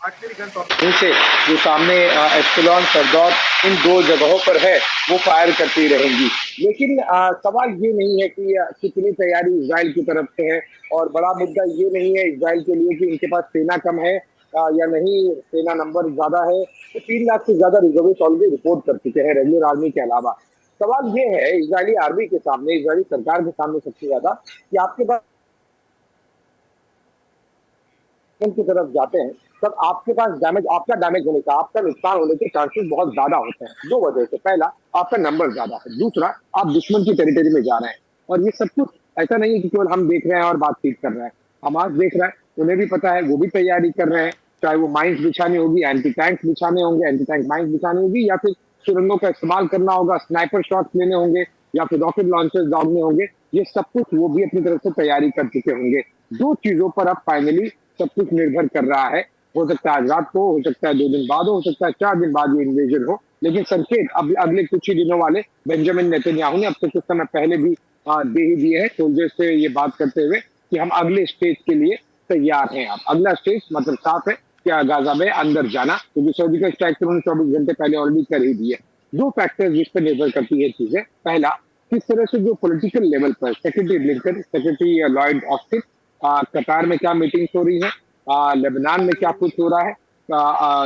से जो सामने एस्कलोन, सरदौर, इन 2 जगहों पर है वो फायर करती रहेंगी। लेकिन सवाल ये नहीं है कि कितनी तैयारी इजराइल की तरफ से है, और बड़ा मुद्दा ये नहीं है इजराइल के लिए कि इनके पास सेना कम है या नहीं, सेना नंबर ज्यादा है। तो 3 लाख से ज्यादा रिजर्विस्ट ऑलरेडी रिपोर्ट कर चुके हैं रेगुलर आर्मी के अलावा। सवाल ये है इजरायली आर्मी के सामने, इजरायली सरकार के सामने सबसे ज्यादा, कि आपके पास की तरफ जाते हैं तब आपके पास आपका डैमेज होने का, आपका नुकसान होने के चांसेस बहुत ज्यादा होते हैं। 2 वजह से, पहला आपका नंबर ज्यादा है, दूसरा आप दुश्मन की टेरिटरी में जा रहे हैं। और ये सब कुछ ऐसा नहीं है कि केवल हम देख रहे हैं और बातचीत कर रहे हैं, हमास देख रहा है, उन्हें भी पता है, वो भी तैयारी कर रहे हैं। चाहे वो माइंस बिछानी होगी, एंटी टैंक्स बिछाने होंगे, एंटी टैंक माइंस बिछानी होगी, या फिर सुरंगों का इस्तेमाल करना होगा, स्नाइपर शॉट्स लेने होंगे, या फिर रॉकेट लॉन्चर्स दागने होंगे। ये सब कुछ वो भी अपनी तरफ से तैयारी कर चुके होंगे। 2 चीजों पर अब फाइनली सब कुछ निर्भर कर रहा है। हो सकता है आज रात को, हो सकता है 2 दिन बाद हो सकता है 4 दिन बाद ये इन्वेजन हो, लेकिन संकेत अब अगले कुछ ही दिनों वाले बेंजामिन नेतन्याहू ने अब से कुछ समय पहले भी दे ही दिए हैं सोल्जर्स से ये बात करते हुए कि हम अगले स्टेज के लिए तैयार हैं। अब अगला स्टेज मतलब साफ है कि गाजा में अंदर जाना, क्योंकि सर्जिकल स्ट्राइक उन्होंने 24 घंटे पहले ऑलरेडी कर ही दिए। 2 फैक्टर्स जिस पर निर्भर करती है चीजें, पहला किस तरह से जो पॉलिटिकल लेवल पर secretary Blinken, secretary Lloyd Austin, कतार में क्या मीटिंग्स हो रही है, लेबनान में क्या कुछ हो रहा है,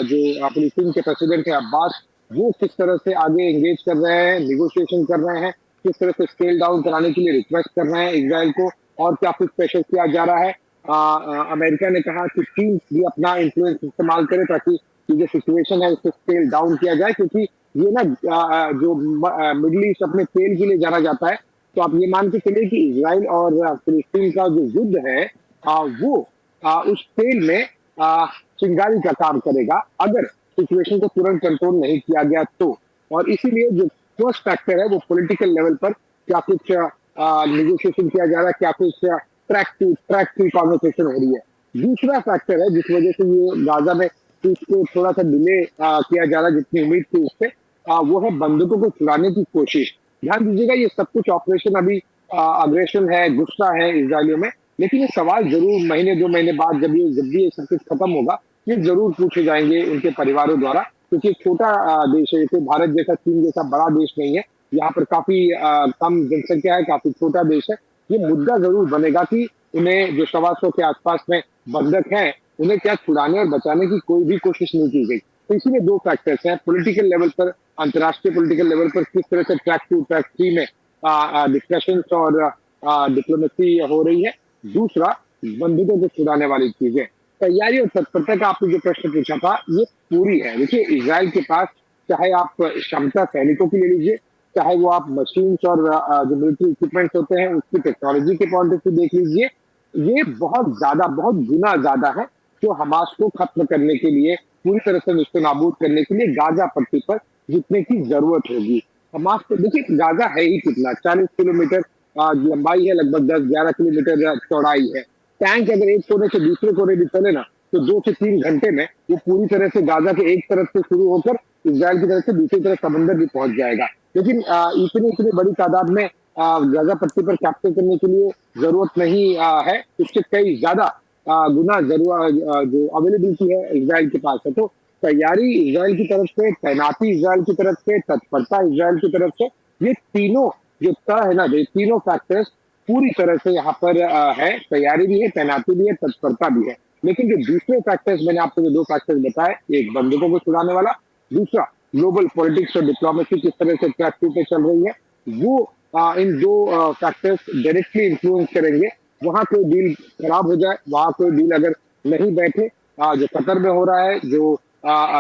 जो फिलिस्तीन के प्रेसिडेंट है अब्बास, वो किस तरह से आगे एंगेज कर रहे हैं, निगोशिएशन कर रहे हैं, किस तरह से स्केल डाउन कराने के लिए रिक्वेस्ट कर रहे हैं इजराइल को, और क्या कुछ प्रेशर किया जा रहा है। अमेरिका ने कहा कि चीन भी अपना इन्फ्लुएंस इस्तेमाल करे ताकि जो सिचुएशन है उसको स्केल डाउन किया जाए, क्योंकि ये ना जो मिडिल ईस्ट अपने तेल के लिए जाना जाता है, तो आप ये मान के चलिए कि इजराइल और फिलिस्तीन का जो युद्ध है वो उस तेल में चिंगारी का काम करेगा अगर सिचुएशन को तुरंत कंट्रोल नहीं किया गया तो। और इसीलिए जो फर्स्ट फैक्टर है वो पॉलिटिकल लेवल पर क्या कुछ निगोशिएशन किया जा रहा है, क्या कुछ ट्रैक की कॉन्वर्सेशन हो रही है। दूसरा फैक्टर है जिस वजह से ये गाजा में इसको थोड़ा सा डिले किया जा रहा है जितनी उम्मीद थी उससे, वो है बंदूकों को छुड़ाने की कोशिश। ध्यान दीजिएगा ये सब कुछ ऑपरेशन अभी अग्रेशन है, गुस्सा है इजरायलियों में, लेकिन ये सवाल जरूर महीने 2 महीने बाद जब ये सब कुछ खत्म होगा ये जरूर पूछे जाएंगे उनके परिवारों द्वारा, क्योंकि छोटा देश है, जैसे भारत जैसा, चीन जैसा बड़ा देश नहीं है, यहाँ पर काफी कम जनसंख्या है, काफी छोटा देश है। ये मुद्दा जरूर बनेगा कि उन्हें जो 125 के आसपास में बंधक हैं उन्हें क्या छुड़ाने और बचाने की कोई भी कोशिश नहीं की गई। तो इसीलिए 2 फैक्टर्स हैं, पॉलिटिकल लेवल पर, अंतर्राष्ट्रीय पॉलिटिकल लेवल पर किस तरह से ट्रैक 2 ट्रैक 3 में डिस्कशंस और डिप्लोमेसी हो रही है। दूसरा बंदूकों को छुड़ाने वाली चीजें, तैयारी और तत्परता का आपने जो प्रश्न पूछा था ये पूरी है। देखिए इजराइल के पास चाहे आप क्षमता सैनिकों की ले लीजिए, चाहे वो आप मशीन्स और जो मिलिट्री इक्विपमेंट्स होते हैं उसकी टेक्नोलॉजी के पॉइंट ऑफ व्यू देख लीजिए, ये बहुत गुना ज्यादा है जो हमास को खत्म करने के लिए, पूरी तरह से उसको नाबूद करने के लिए गाजा पट्टी पर जितने की जरूरत होगी। हमास को देखिए गाजा है ही कितना, 40 किलोमीटर लंबाई है, लगभग 10-11 किलोमीटर चौड़ाई है। टैंक अगर एक कोने से दूसरे कोने भी चले ना तो 2 से 3 घंटे में वो पूरी तरह से गाजा के एक तरफ से शुरू होकर इजराइल की तरफ से दूसरी तरफ समंदर भी पहुंच जाएगा। लेकिन इतनी बड़ी तादाद में गाजा पट्टी पर कैप्चर करने के लिए जरूरत नहीं है। उससे कई ज्यादा गुना जो अवेलेबिलिटी है इजराइल के पास है। तो तैयारी इजराइल की तरफ से, तैनाती इजराइल की तरफ से, तत्परता इजराइल की तरफ से, ये तीनों जो है ना, ये तीनों फैक्टर्स पूरी तरह से यहाँ पर है। तैयारी भी है, तैनाती भी है, तत्परता भी है। लेकिन जो दूसरे फैक्टर्स, मैंने आपको जो 2 फैक्टर्स बताए, एक बंदूकों को छुड़ाने वाला, दूसरा ग्लोबल पॉलिटिक्स और डिप्लोमेसी किस तरह से ट्रैक 2 पे चल रही है, वो इन 2 फैक्टर्स डायरेक्टली इन्फ्लुएंस करेंगे। वहां कोई डील खराब हो जाए, वहां कोई डील अगर नहीं बैठे, जो कतर में हो रहा है, जो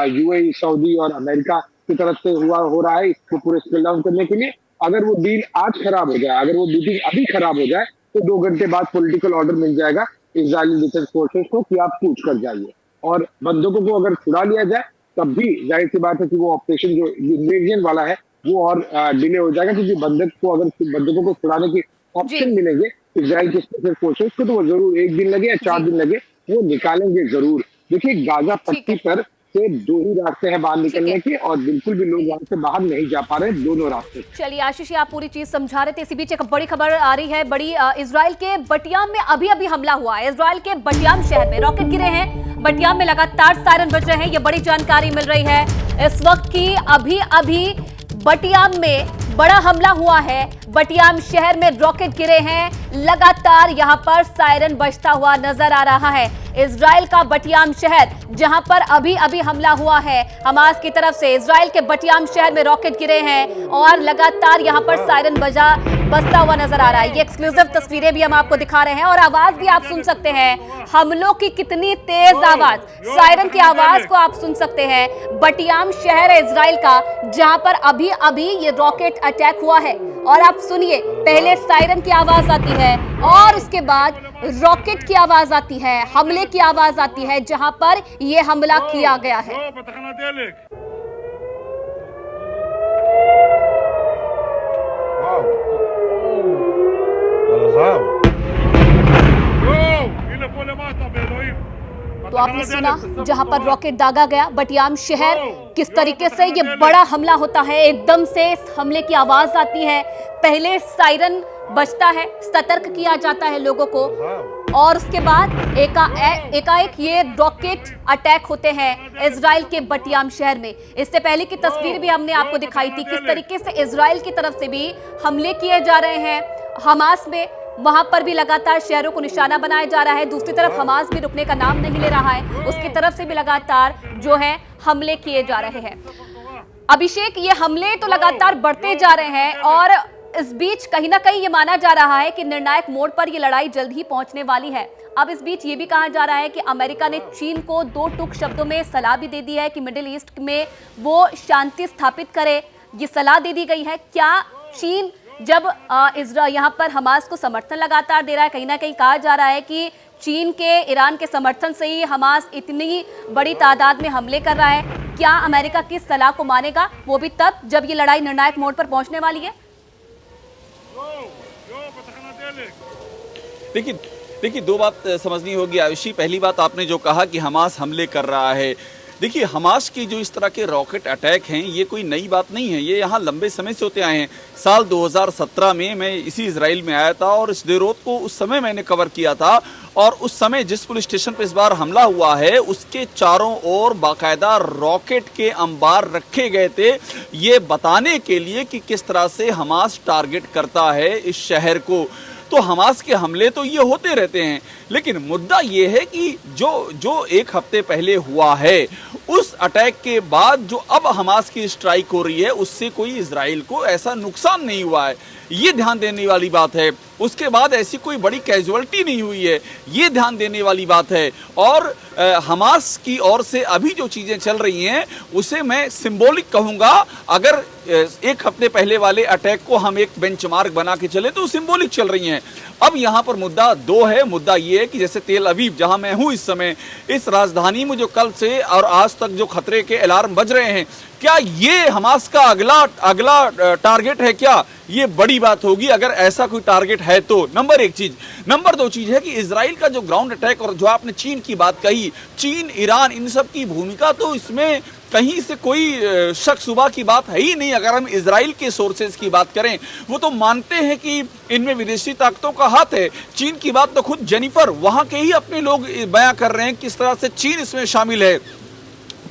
यूएई, सऊदी और अमेरिका की तरफ से हो रहा है इसको पूरे स्केल डाउन करने के लिए, अगर वो डील आज खराब हो जाए, अगर वो मीटिंग अभी खराब हो जाए, तो 2 घंटे बाद पॉलिटिकल ऑर्डर मिल जाएगा इजरायली डिफेंस फोर्सेस को कि आप कूच कर जाइए। और बंदूकों को अगर छुड़ा लिया जाए, तब भी जाहिर सी बात है कि वो ऑपरेशन जो इन्वेजन वाला है वो और डिले हो जाएगा, क्योंकि बंदूकों को छुड़ाने की ऑप्शन मिलेंगे इजराइल के स्पेशल फोर्सेस को, तो वो जरूर 1 दिन लगे या 4 दिन लगे, वो निकालेंगे जरूर। देखिए, गाजा पट्टी पर से 2 ही रास्ते हैं बाहर निकलने के, और बिल्कुल भी लोग वहां से बाहर नहीं जा पा रहे, दोनों रास्ते। चलिए आशीष, आप पूरी चीज समझा रहे थे। इसी बीच एक बड़ी खबर आ रही है, इजराइल के बटियाम में अभी हमला हुआ है। इजराइल के बटियाम शहर में रॉकेट गिरे हैं। बटियाम में लगातार सायरन बज रहे हैं, ये बड़ी जानकारी मिल रही है इस वक्त की। अभी बटियाम में बड़ा हमला हुआ है। बटियाम शहर में रॉकेट गिरे हैं, लगातार यहां पर सायरन बजता हुआ नजर आ रहा है। इजराइल का बटियाम शहर, जहां पर अभी हमला हुआ है हमास की तरफ से, इजराइल के बटियाम शहर में रॉकेट गिरे हैं और लगातार यहां पर सायरन बजता हुआ नजर आ रहा है। ये एक्सक्लूसिव तस्वीरें भी हम आपको दिखा रहे हैं और आवाज भी आप सुन सकते हैं। हमलों की कितनी तेज आवाज, सायरन की आवाज को आप सुन सकते हैं। बटियाम शहर है इजराइल का, जहां पर अभी ये रॉकेट अटैक हुआ है। और आप सुनिए, पहले सायरन की आवाज आती है और उसके बाद रॉकेट की आवाज आती है, हमले की आवाज आती है, जहां पर यह हमला किया गया है। तो आपने सुना, जहां पर रॉकेट दागा गया, बटियाम शहर, किस तरीके से ये बड़ा हमला होता है। एकदम से इस हमले की आवाज आती है, पहले सायरन बजता है, सतर्क किया जाता है लोगों को, और उसके बाद एकाएक ये रॉकेट अटैक होते हैं इजराइल के बटियाम शहर में। इससे पहले की तस्वीर भी हमने आपको दिखाई थी, किस तरीके से इजराइल की तरफ से भी हमले किए जा रहे हैं हमास में। वहां पर भी लगातार शहरों को निशाना बनाया जा रहा है। दूसरी तरफ हमास भी रुकने का नाम नहीं ले रहा है, उसकी तरफ से भी लगातार जो है हमले किए जा रहे हैं। अभिषेक, ये हमले तो लगातार बढ़ते जा रहे हैं और इस बीच कहीं ना कहीं ये माना जा रहा है कि निर्णायक मोड़ पर ये लड़ाई जल्द ही पहुंचने वाली है। अब इस बीच ये भी कहा जा रहा है कि अमेरिका ने चीन को 2 टूक शब्दों में सलाह भी दे दी है कि मिडिल ईस्ट में वो शांति स्थापित करे। ये सलाह दे दी गई है। क्या चीन जब यहाँ पर हमास को समर्थन लगातार दे रहा है, कहीं ना कहीं कहा जा रहा है कि चीन के, ईरान के समर्थन से ही हमास इतनी बड़ी तादाद में हमले कर रहा है, क्या अमेरिका की सलाह को मानेगा, वो भी तब जब ये लड़ाई निर्णायक मोड़ पर पहुंचने वाली है? देखिए 2 बात समझनी होगी आयुषी। पहली बात, आपने जो कहा कि हमास हमले कर रहा है, देखिए हमास की जो इस तरह के रॉकेट अटैक हैं, ये कोई नई बात नहीं है, ये यहाँ लंबे समय से होते आए हैं। साल 2017 में मैं इसी इजराइल में आया था और इस देरोत को उस समय मैंने कवर किया था, और उस समय जिस पुलिस स्टेशन पर इस बार हमला हुआ है उसके चारों ओर बाकायदा रॉकेट के अंबार रखे गए थे, ये बताने के लिए कि किस तरह से हमास टारगेट करता है इस शहर को। तो हमास के हमले तो ये होते रहते हैं, लेकिन मुद्दा ये है कि जो 1 हफ्ते पहले हुआ है, उस अटैक के बाद जो अब हमास की स्ट्राइक हो रही है, उससे कोई इजराइल को ऐसा नुकसान नहीं हुआ है, ये ध्यान देने वाली बात है। उसके बाद ऐसी कोई बड़ी कैजुअलिटी नहीं हुई है, ये ध्यान देने वाली बात है। और हमास की ओर से अभी जो चीज़ें चल रही हैं उसे मैं सिंबॉलिक कहूँगा। अगर 1 हफ्ते पहले वाले अटैक को हम एक बेंचमार्क बना के चले तो सिंबॉलिक चल रही हैं। अब यहाँ पर मुद्दा 2 है। मुद्दा ये है कि जैसे तेल अवीव, जहाँ मैं हूँ इस समय, इस राजधानी में जो कल से और आज तक जो खतरे के अलार्म बज रहे हैं, क्या ये हमास का अगला टारगेट है? क्या ये बड़ी बात होगी अगर ऐसा कोई टारगेट है तो। नंबर 1 चीज। नंबर 2 चीज है कि इजराइल का जो ग्राउंड अटैक, और जो आपने चीन की बात कही, चीन, ईरान, इन सब की भूमिका तो इसमें कहीं से कोई शक शुबा की बात है ही नहीं। अगर हम इजराइल के सोर्सेज की बात करें, वो तो मानते हैं कि इनमें विदेशी ताकतों का हाथ है। चीन की बात तो खुद जेनिफर वहां के ही अपने लोग बयां कर रहे हैं किस तरह से चीन इसमें शामिल है।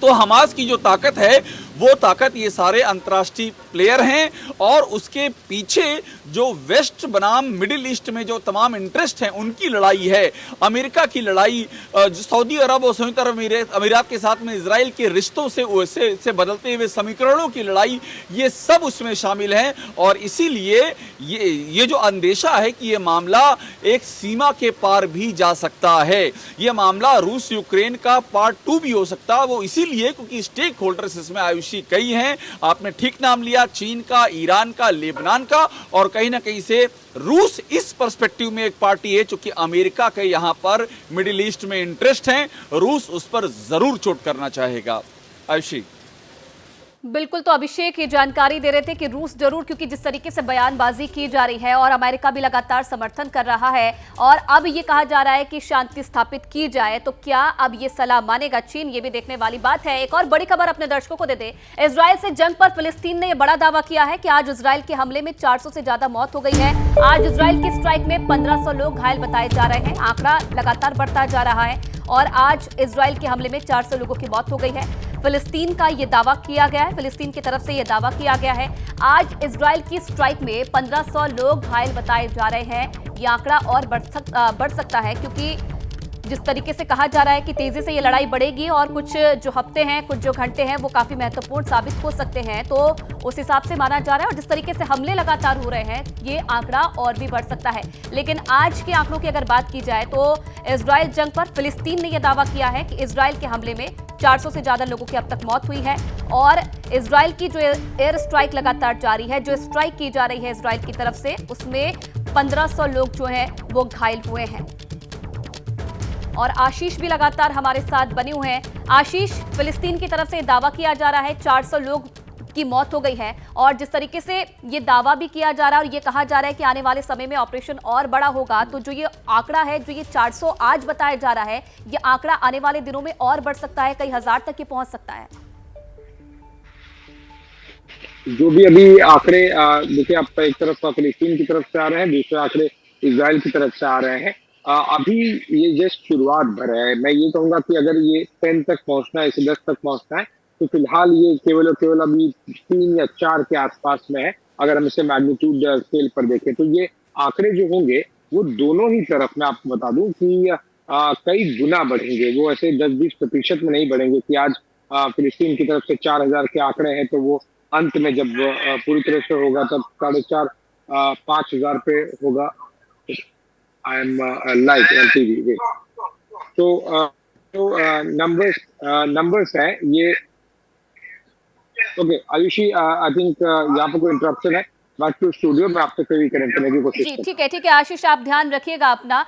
तो हमास की जो ताकत है वो ताकत ये सारे अंतर्राष्ट्रीय प्लेयर हैं, और उसके पीछे जो वेस्ट बनाम मिडिल ईस्ट में जो तमाम इंटरेस्ट हैं उनकी लड़ाई है। अमेरिका की लड़ाई, सऊदी अरब और संयुक्त अरब अमीरात के साथ में इजराइल के रिश्तों से बदलते हुए समीकरणों की लड़ाई, ये सब उसमें शामिल हैं। और इसीलिए ये जो अंदेशा है कि ये मामला एक सीमा के पार भी जा सकता है, ये मामला रूस यूक्रेन का पार्ट 2 भी हो सकता है। वो इसीलिए क्योंकि स्टेक होल्डर्स इसमें आयुषी कई हैं। आपने ठीक नाम लिया, चीन का, ईरान का, लेबनान का, और कहीं ना कहीं से रूस इस पर्सपेक्टिव में एक पार्टी है क्योंकि अमेरिका के यहां पर मिडिल ईस्ट में इंटरेस्ट हैं। रूस उस पर जरूर चोट करना चाहेगा। आयुषी बिल्कुल, तो अभिषेक ये जानकारी दे रहे थे कि रूस जरूर, क्योंकि जिस तरीके से बयानबाजी की जा रही है और अमेरिका भी लगातार समर्थन कर रहा है, और अब ये कहा जा रहा है कि शांति स्थापित की जाए, तो क्या अब ये सलाह मानेगा चीन? ये भी देखने वाली बात है। एक और बड़ी खबर अपने दर्शकों को दे दे। इजराइल से जंग पर फिलिस्तीन ने यह बड़ा दावा किया है कि आज इजराइल के हमले में 400 से ज्यादा मौत हो गई है। आज इजराइल की स्ट्राइक में 1500 लोग घायल बताए जा रहे हैं। आंकड़ा लगातार बढ़ता जा रहा है और आज इजराइल के हमले में 400 लोगों की मौत हो गई है। फिलिस्तीन का यह दावा किया गया है, फिलिस्तीन की तरफ से यह दावा किया गया है। आज इजराइल की स्ट्राइक में 1500 लोग घायल बताए जा रहे हैं। यह आंकड़ा और बढ़ सकता है, क्योंकि जिस तरीके से कहा जा रहा है कि तेजी से ये लड़ाई बढ़ेगी और कुछ जो हफ्ते हैं, कुछ जो घंटे हैं, वो काफी महत्वपूर्ण साबित हो सकते हैं, तो उस हिसाब से माना जा रहा है। और जिस तरीके से हमले लगातार हो रहे हैं, ये आंकड़ा और भी बढ़ सकता है। लेकिन आज के आंकड़ों की अगर बात की जाए तो इजराइल जंग पर फिलिस्तीन ने यह दावा किया है कि इजराइल के हमले में 400 से ज्यादा लोगों की अब तक मौत हुई है, और इजराइल की जो एयर स्ट्राइक लगातार जारी है, जो स्ट्राइक की जा रही है इजराइल की तरफ से, उसमें 1500 लोग जो हैं वो घायल हुए हैं। और आशीष भी लगातार हमारे साथ बने हुए हैं। आशीष, फिलिस्तीन की तरफ से दावा किया जा रहा है 400 लोग की मौत हो गई है, और जिस तरीके से ये दावा भी किया जा रहा है और ये कहा जा रहा है कि आने वाले समय में ऑपरेशन और बड़ा होगा, तो जो ये आंकड़ा है, जो ये 400 आज बताया जा रहा है, ये आंकड़ा आने वाले दिनों में और बढ़ सकता है, कई हजार तक ये पहुंच सकता है। जो भी अभी आंकड़े देखिए, आप एक तरफ फिलिस्तीन की तरफ से आ रहे हैं, दूसरे आंकड़े इजराइल की तरफ से आ रहे हैं। अभी ये जस्ट शुरुआत भर है। मैं ये कहूंगा कि अगर ये 10 तक पहुंचना है, इसे 10 तक पहुंचना है, तो फिलहाल ये केवल और केवल अभी 3 या 4 के आसपास में है। अगर हम इसे मैग्नीट्यूड स्केल पर देखें तो ये आंकड़े जो होंगे वो दोनों ही तरफ, मैं आपको बता दूं कि कई गुना बढ़ेंगे। वो ऐसे 10-20% में नहीं बढ़ेंगे कि आज फिलिस्तीन की तरफ से 4000 के आंकड़े हैं, तो वो अंत में जब पूरी तरह से होगा तब 4,500-5,000 पे होगा। I am live on TV. Wait. तो नंबर्स है ये। ओके आयुषी, आई थिंक यहाँ पर कोई इंटरप्शन है। बैक टू स्टूडियो में आपसे कभी कनेक्ट करने की कोशिश जी ठीक है आशीष, आप ध्यान रखिएगा अपना।